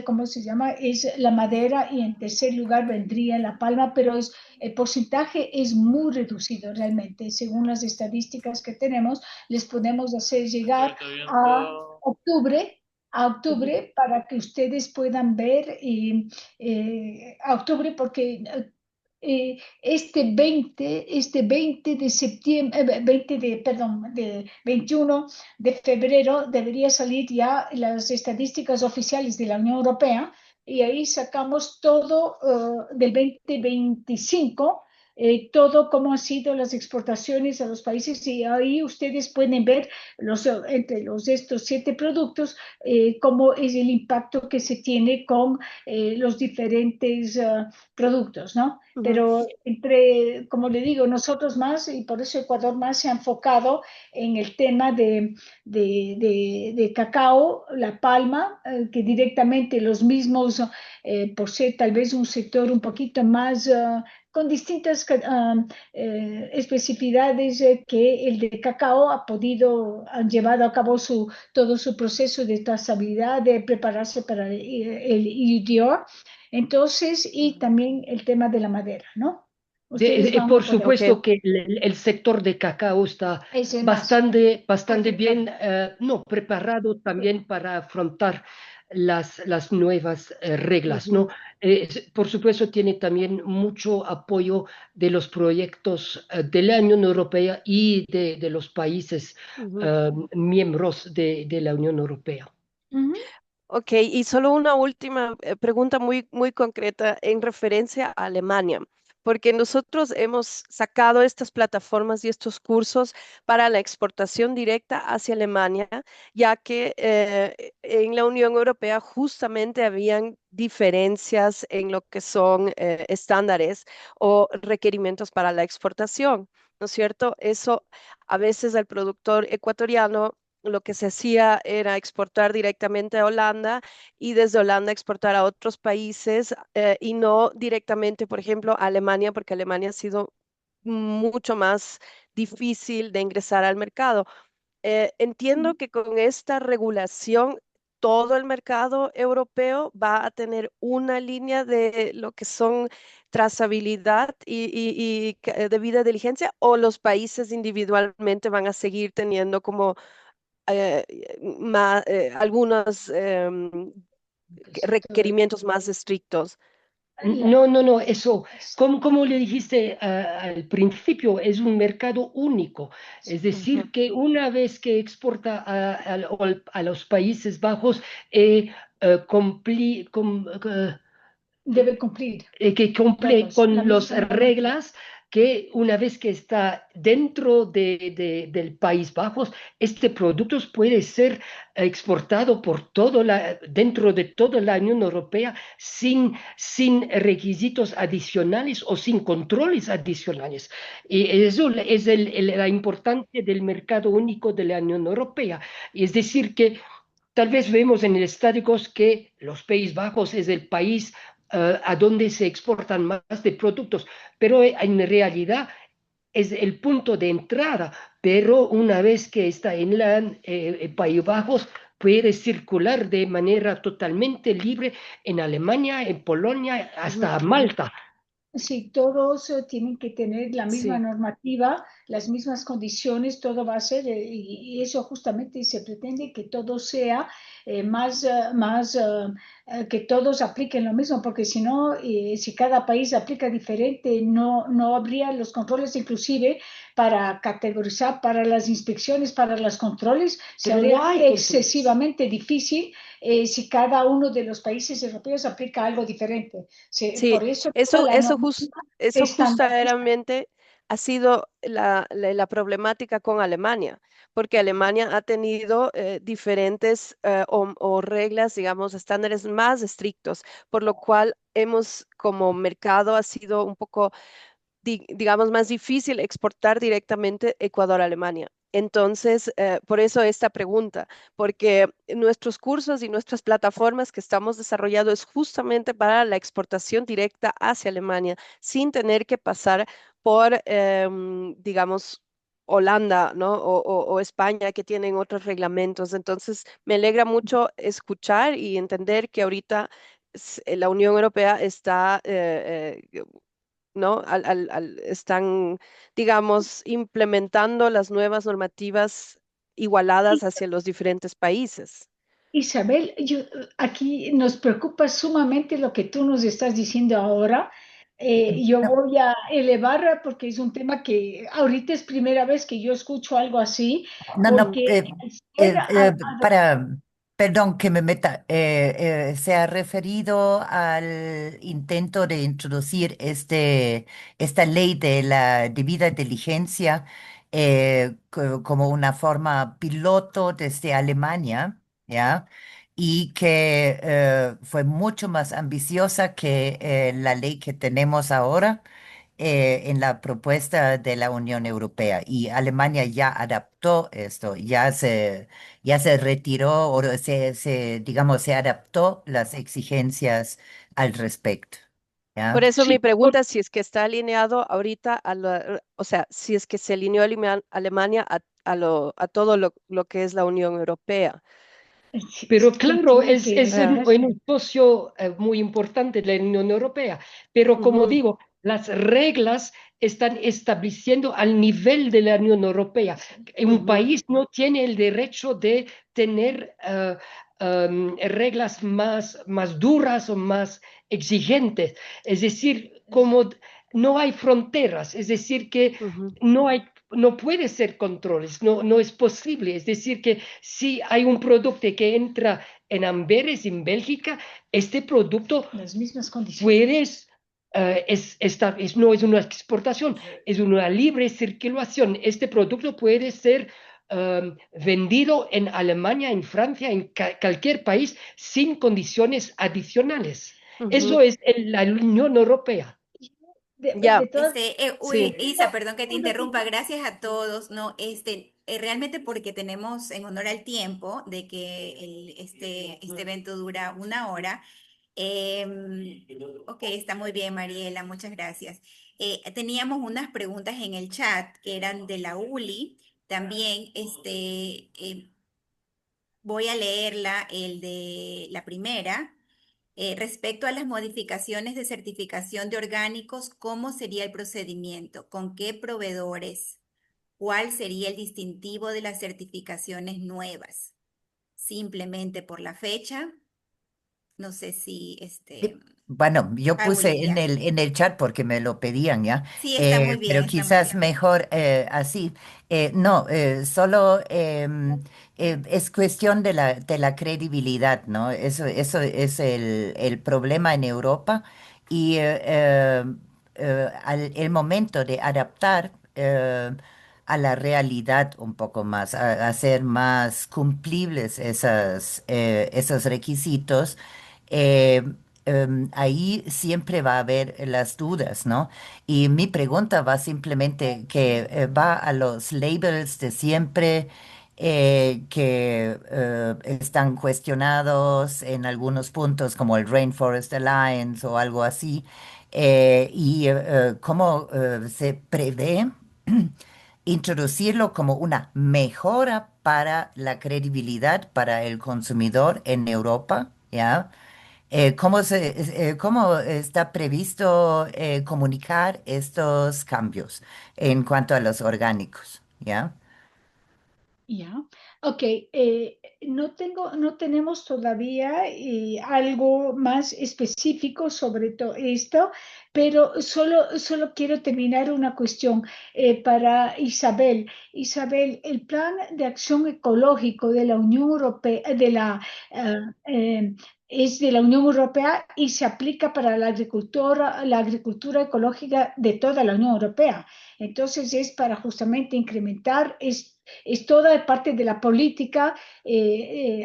¿cómo se llama? Es la madera y en tercer lugar vendría la palma, pero el porcentaje es muy reducido realmente. Según las estadísticas que tenemos, les podemos hacer llegar a octubre, ujú, para que ustedes puedan ver a octubre porque este 20 de septiembre, 20 de, perdón, de 21 de febrero debería salir ya las estadísticas oficiales de la Unión Europea y ahí sacamos todo del 2025, todo cómo han sido las exportaciones a los países y ahí ustedes pueden ver entre los estos 7 productos cómo es el impacto que se tiene con los diferentes productos, ¿no? ujú, Pero como le digo, nosotros más, y por eso Ecuador más se ha enfocado en el tema de cacao, la palma, que directamente los mismos, por ser tal vez un sector un poquito más, con distintas especificidades que el de cacao han llevado a cabo todo su proceso de trazabilidad, de prepararse para el IUDR. Entonces, y ujú. también el tema de la madera, ¿no? Ustedes van a Por poder, Ok, supuesto que el sector de cacao está ese más. bastante bien no, preparado también para afrontar las nuevas reglas, ¿no? ujú, Por supuesto, tiene también mucho apoyo de los proyectos de la Unión Europea y de los países ujú. miembros de la Unión Europea. Ujú. Ok, y solo una última pregunta muy concreta en referencia a Alemania, porque nosotros hemos sacado estas plataformas y estos cursos para la exportación directa hacia Alemania, ya que en la Unión Europea justamente habían diferencias en lo que son estándares o requerimientos para la exportación, ¿no es cierto? Eso a veces al productor ecuatoriano lo que se hacía era exportar directamente a Holanda y desde Holanda exportar a otros países y no directamente, por ejemplo, a Alemania, porque Alemania ha sido mucho más difícil de ingresar al mercado. Entiendo que con esta regulación todo el mercado europeo va a tener una línea de lo que son trazabilidad y debida diligencia, o los países individualmente van a seguir teniendo como eh, algunos requerimientos más estrictos. No, eso, como le dijiste al principio, es un mercado único. Es decir, que una vez que exporta a los Países Bajos, eh, cumpli- com- Debe cumplir que cumple todos la con las misma norma. reglas que una vez que está dentro del País Bajos, este producto puede ser exportado por dentro de toda la Unión Europea sin requisitos adicionales o sin controles adicionales. Y eso es la importancia del mercado único de la Unión Europea. Es decir, que tal vez vemos en el estadísticos que los Países Bajos es el país a donde se exportan más de productos, pero en realidad es el punto de entrada, pero una vez que está en Países Bajos, puede circular de manera totalmente libre en Alemania, en Polonia, hasta Malta. Sí, todos tienen que tener la misma Sí. normativa, las mismas condiciones, todo va a ser, y eso justamente se pretende que todo sea que todos apliquen lo mismo, porque si no, si cada país aplica diferente, no habría los controles, inclusive para categorizar, para las inspecciones, para los controles, se Pero haría no hay controles. excesivamente difícil si cada uno de los países europeos aplica algo diferente. Sí, Por eso toda la eso normativa estandariza. justamente ha sido la problemática con Alemania, porque Alemania ha tenido diferentes o reglas, digamos, estándares más estrictos, por lo cual hemos como mercado ha sido un poco digamos, más difícil exportar directamente Ecuador-Alemania. Entonces, por eso esta pregunta, porque nuestros cursos y nuestras plataformas que estamos desarrollando es justamente para la exportación directa hacia Alemania, sin tener que pasar por, digamos, Holanda, ¿no? O España, que tienen otros reglamentos. Entonces, me alegra mucho escuchar y entender que ahorita la Unión Europea está ¿no? Están, digamos, implementando las nuevas normativas igualadas hacia los diferentes países. Isabel, aquí nos preocupa sumamente lo que tú nos estás diciendo ahora. Yo No, voy a elevar porque es un tema que ahorita es primera vez que yo escucho algo así, no, porque al ser perdón que me meta, se ha referido al intento de introducir esta ley de la debida diligencia como una forma piloto desde Alemania, ¿ya? Y que fue mucho más ambiciosa que la ley que tenemos ahora en la propuesta de la Unión Europea. Y Alemania ya adaptó esto, ya se retiró o digamos, se adaptó las exigencias al respecto. Por ¿Ya? eso mi pregunta es si es que está alineado ahorita o sea, si es que se alineó Alemania a todo lo que es la Unión Europea. Pero claro, tiene que es alinearse. un socio muy importante de la Unión Europea. Pero como Ujú, digo, las reglas están estableciendo al nivel de la Unión Europea. Un ujú. país no tiene el derecho de tener reglas más duras o más exigentes. Es decir, como no hay fronteras, es decir, que Ujú. no puede ser controles, no es posible. Es decir, que si hay un producto que entra en Amberes, en Bélgica, este producto Las mismas condiciones. puedes, no es una exportación, es una libre circulación. Este producto puede ser vendido en Alemania, en Francia, en cualquier país sin condiciones adicionales. Ujú. Eso es la Unión Europea. Ya, De todas Uy, sí. Isa, perdón que te una interrumpa, gracias a todos, ¿no? realmente porque tenemos en honor al tiempo de que este evento dura 1 hora. Ok, está muy bien, Mariela, muchas gracias. Teníamos unas preguntas en el chat que eran de la ULI. También voy a leerla, el de la primera. Respecto a las modificaciones de certificación de orgánicos, ¿cómo sería el procedimiento? ¿Con qué proveedores? ¿Cuál sería el distintivo de las certificaciones nuevas? ¿Simplemente por la fecha? No sé si Sí, bueno, yo Uli, puse en ya. el chat porque me lo pedían, ¿ya? Sí, está muy bien, Pero está muy quizás bien. mejor así. No, solo es cuestión de la credibilidad, ¿no? Eso es el problema en Europa y el momento de adaptar a la realidad un poco más, a hacer más cumplibles esos requisitos. eh, ahí siempre va a haber las dudas, ¿no? Y mi pregunta va simplemente que va a los labels de siempre que están cuestionados en algunos puntos como el Rainforest Alliance o algo así, y cómo se prevé introducirlo como una mejora para la credibilidad para el consumidor en Europa, ¿ya? ¿Cómo está previsto comunicar estos cambios en cuanto a los orgánicos? ¿Ya? Ya, ok. No tenemos todavía algo más específico sobre todo esto, pero solo quiero terminar una cuestión para Isabel. Isabel, el plan de acción ecológico de la Unión Europea, eh, eh, es de la Unión Europea y se aplica para la agricultura ecológica de toda la Unión Europea. Entonces es para justamente incrementar, es toda parte de la política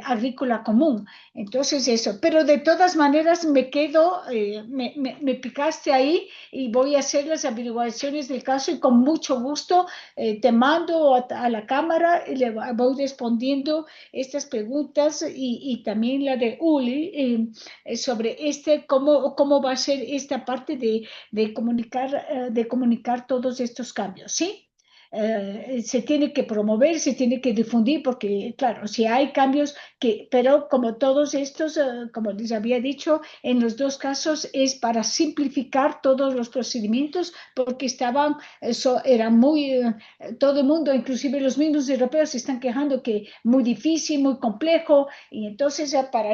agrícola común. Entonces eso, pero de todas maneras me quedo, me picaste ahí y voy a hacer las averiguaciones del caso y con mucho gusto te mando a la cámara y le voy respondiendo estas preguntas y también la de Uli sobre cómo va a ser esta parte de comunicar todos estos cambios, ¿sí? Se tiene que promover, se tiene que difundir, porque claro, si hay cambios pero como todos estos, como les había dicho, en los dos casos es para simplificar todos los procedimientos, porque eran todo el mundo, inclusive los mismos europeos, se están quejando que muy difícil, muy complejo, y entonces para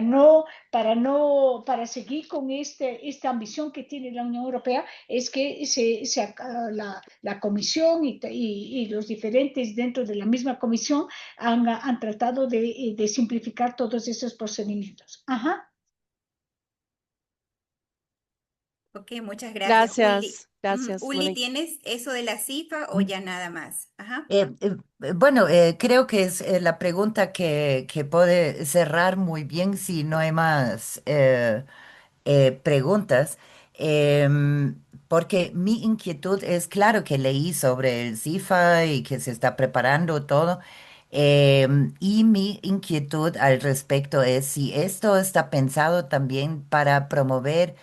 seguir con esta ambición que tiene la Unión Europea, es que la comisión y los diferentes dentro de la misma comisión han tratado de simplificar todos esos procedimientos. Ajá. Ok, muchas gracias. Gracias, gracias, Uli, Mónica. ¿tienes eso de la CIFA o ya nada más? Ajá. Bueno, creo que es la pregunta que puede cerrar muy bien si no hay más preguntas, porque mi inquietud es, claro que leí sobre el CIFA y que se está preparando todo, y mi inquietud al respecto es si esto está pensado también para promover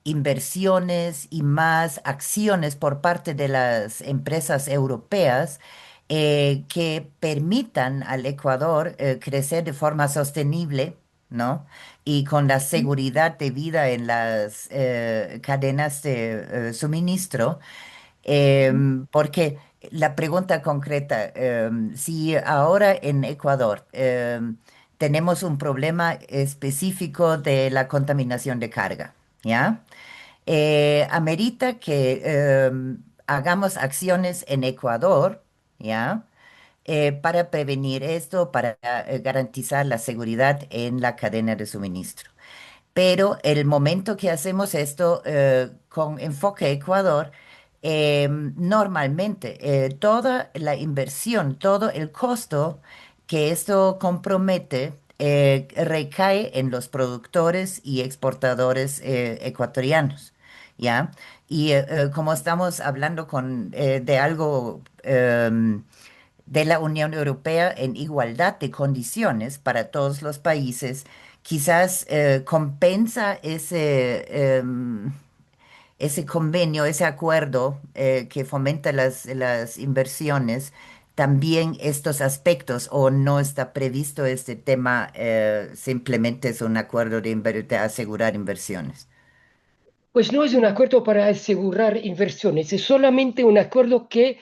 inversiones y más acciones por parte de las empresas europeas que permitan al Ecuador crecer de forma sostenible, ¿no? Y con la seguridad de vida en las cadenas de suministro, porque la pregunta concreta, si ahora en Ecuador tenemos un problema específico de la contaminación de carga, ¿ya? Amerita que hagamos acciones en Ecuador, ¿ya? Para prevenir esto, para garantizar la seguridad en la cadena de suministro. Pero el momento que hacemos esto con enfoque Ecuador, normalmente toda la inversión, todo el costo que esto compromete recae en los productores y exportadores ecuatorianos, ¿ya? Y como estamos hablando de algo de la Unión Europea en igualdad de condiciones para todos los países, quizás compensa ese convenio, ese acuerdo que fomenta las inversiones, también estos aspectos, o no está previsto este tema, simplemente es un acuerdo de asegurar inversiones. Pues no es un acuerdo para asegurar inversiones, es solamente un acuerdo que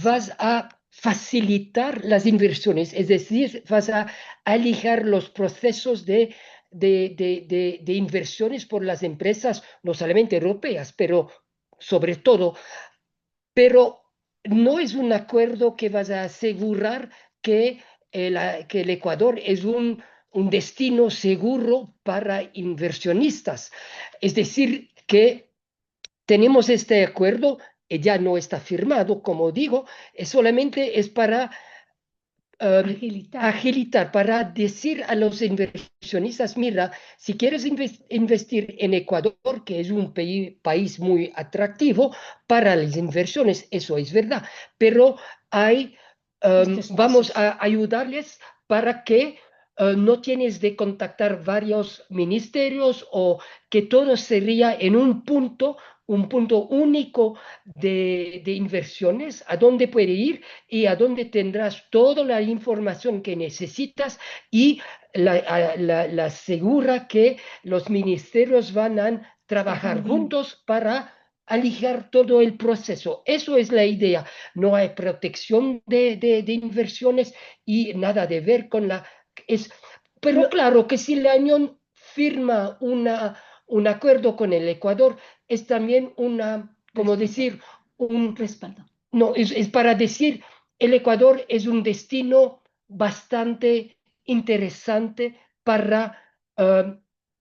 vas a facilitar las inversiones, es decir, vas a alijar los procesos de inversiones por las empresas, no solamente europeas, pero sobre todo, pero no es un acuerdo que vas a asegurar que el Ecuador es un destino seguro para inversionistas. Es decir, que tenemos este acuerdo, ya no está firmado, como digo, solamente es para agilitar, para decir a los inversionistas, mira, si quieres investir en Ecuador, que es un país muy atractivo para las inversiones, eso es verdad, pero vamos a ayudarles para que no tienes de contactar varios ministerios o que todo sería en un punto único de inversiones, a dónde puede ir y a dónde tendrás toda la información que necesitas y la asegura que los ministerios van a trabajar juntos para alijar todo el proceso. Eso es la idea. No hay protección de inversiones y nada de ver con pero claro que si la Unión firma un acuerdo con el Ecuador, es también como decir, un respaldo. No, es para decir, el Ecuador es un destino bastante interesante para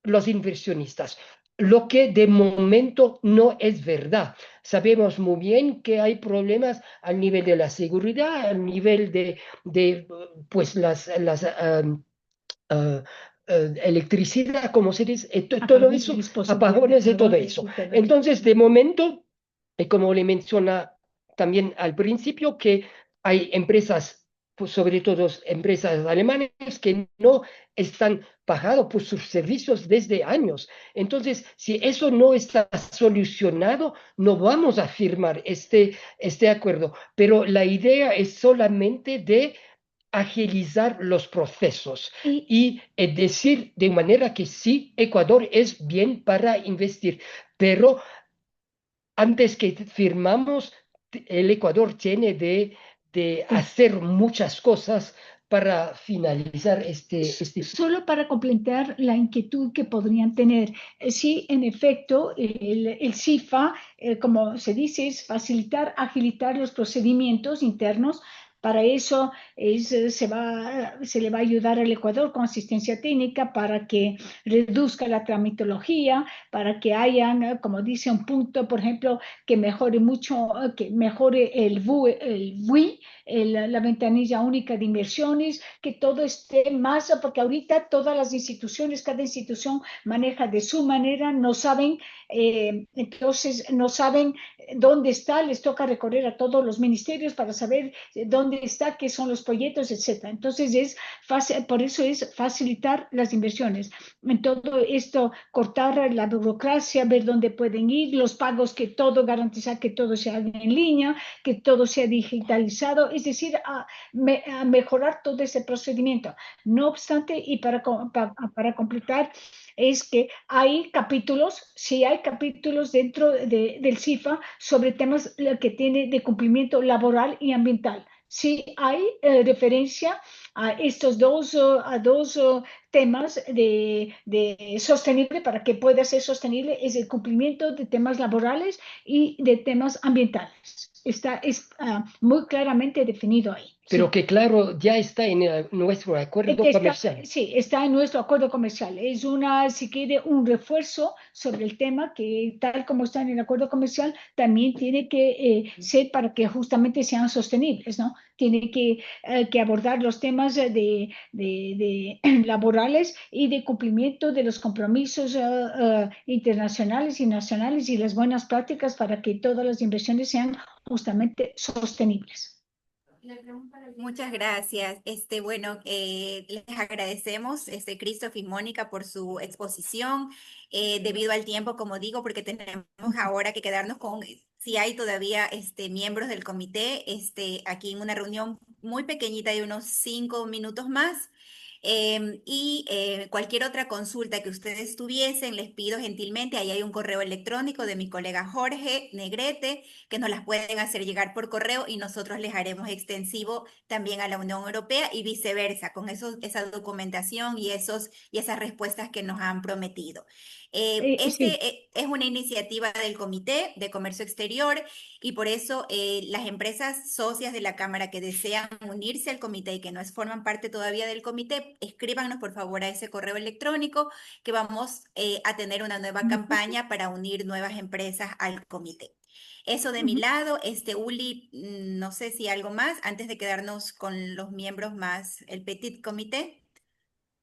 los inversionistas, lo que de momento no es verdad. Sabemos muy bien que hay problemas al nivel de la seguridad, al nivel de pues electricidad, como se dice, todo eso, apagones y todo eso. Entonces, de momento, como le menciona también al principio, que hay empresas, pues sobre todo empresas alemanas, que no están pagando por sus servicios desde años. Entonces, si eso no está solucionado, no vamos a firmar este acuerdo. Pero la idea es solamente de agilizar los procesos y decir de manera que sí, Ecuador es bien para investir, pero antes que firmamos, el Ecuador tiene de hacer muchas cosas para finalizar Solo para completar la inquietud que podrían tener. Sí, en efecto, el CIFA, como se dice, es facilitar, agilitar los procedimientos internos. Para eso se le va a ayudar al Ecuador con asistencia técnica para que reduzca la tramitología, para que hayan, como dice, un punto, por ejemplo, que mejore mucho, que mejore el WI, la ventanilla única de inversiones, que todo esté más, porque ahorita todas las instituciones, cada institución maneja de su manera, no saben, entonces no saben dónde está, les toca recorrer a todos los ministerios para saber dónde está, qué son los proyectos, etcétera. Entonces es fácil, por eso es facilitar las inversiones. En todo esto, cortar la burocracia, ver dónde pueden ir, los pagos, que todo, garantizar que todo sea en línea, que todo sea digitalizado, es decir, a mejorar todo ese procedimiento. No obstante, y para completar, es que hay capítulos, sí hay capítulos dentro del CIFA sobre temas que tiene de cumplimiento laboral y ambiental. Sí hay referencia a estos dos temas de sostenible, para que pueda ser sostenible, es el cumplimiento de temas laborales y de temas ambientales. Está muy claramente definido ahí. Pero Sí. que claro, ya está en nuestro acuerdo comercial. Sí, está en nuestro acuerdo comercial. Es si quiere, un refuerzo sobre el tema que, tal como está en el acuerdo comercial, también tiene que ser para que justamente sean sostenibles, ¿no? Tiene que abordar los temas laborales y de cumplimiento de los compromisos internacionales y nacionales y las buenas prácticas para que todas las inversiones sean justamente sostenibles. Muchas gracias. Bueno, les agradecemos, Christoph y Mónica, por su exposición, debido al tiempo, como digo, porque tenemos ahora que quedarnos con, si hay todavía, miembros del comité, aquí en una reunión muy pequeñita de unos 5 minutos más. Cualquier otra consulta que ustedes tuviesen, les pido gentilmente, ahí hay un correo electrónico de mi colega Jorge Negrete, que nos las pueden hacer llegar por correo y nosotros les haremos extensivo también a la Unión Europea y viceversa, con esa documentación y esas respuestas que nos han prometido. Sí. Es una iniciativa del Comité de Comercio Exterior y por eso las empresas socias de la Cámara que desean unirse al comité y que no forman parte todavía del comité, escríbanos por favor a ese correo electrónico que vamos a tener una nueva campaña para unir nuevas empresas al comité. Eso de mi lado, Uli, no sé si algo más antes de quedarnos con los miembros más el petit comité,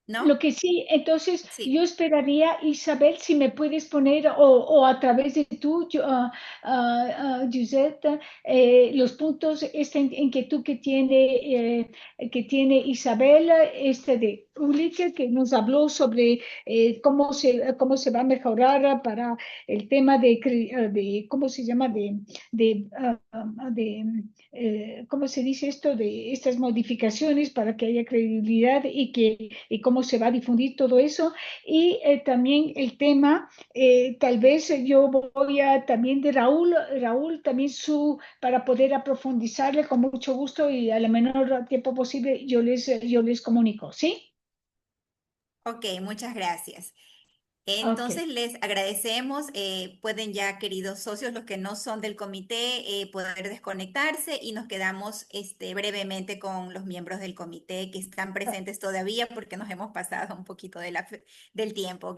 Lo ¿no? que sí, entonces Sí. yo esperaría, Isabel, si me puedes poner o a través de tú, Giuseppe, los puntos en que tú que tiene Isabel, de Ulrike, que nos habló sobre cómo se va a mejorar para el tema de ¿cómo se llama? De, ah, de ¿cómo se dice esto? De estas modificaciones para que haya credibilidad y cómo se va a difundir todo eso. Y también el tema, tal vez yo voy a también de Raúl también para poder profundizarle con mucho gusto y a la menor tiempo posible yo les comunico, ¿sí? Ok, muchas gracias. Ok. Entonces les agradecemos, pueden ya, queridos socios, los que no son del comité, poder desconectarse y nos quedamos brevemente con los miembros del comité que están presentes todavía porque nos hemos pasado un poquito del tiempo.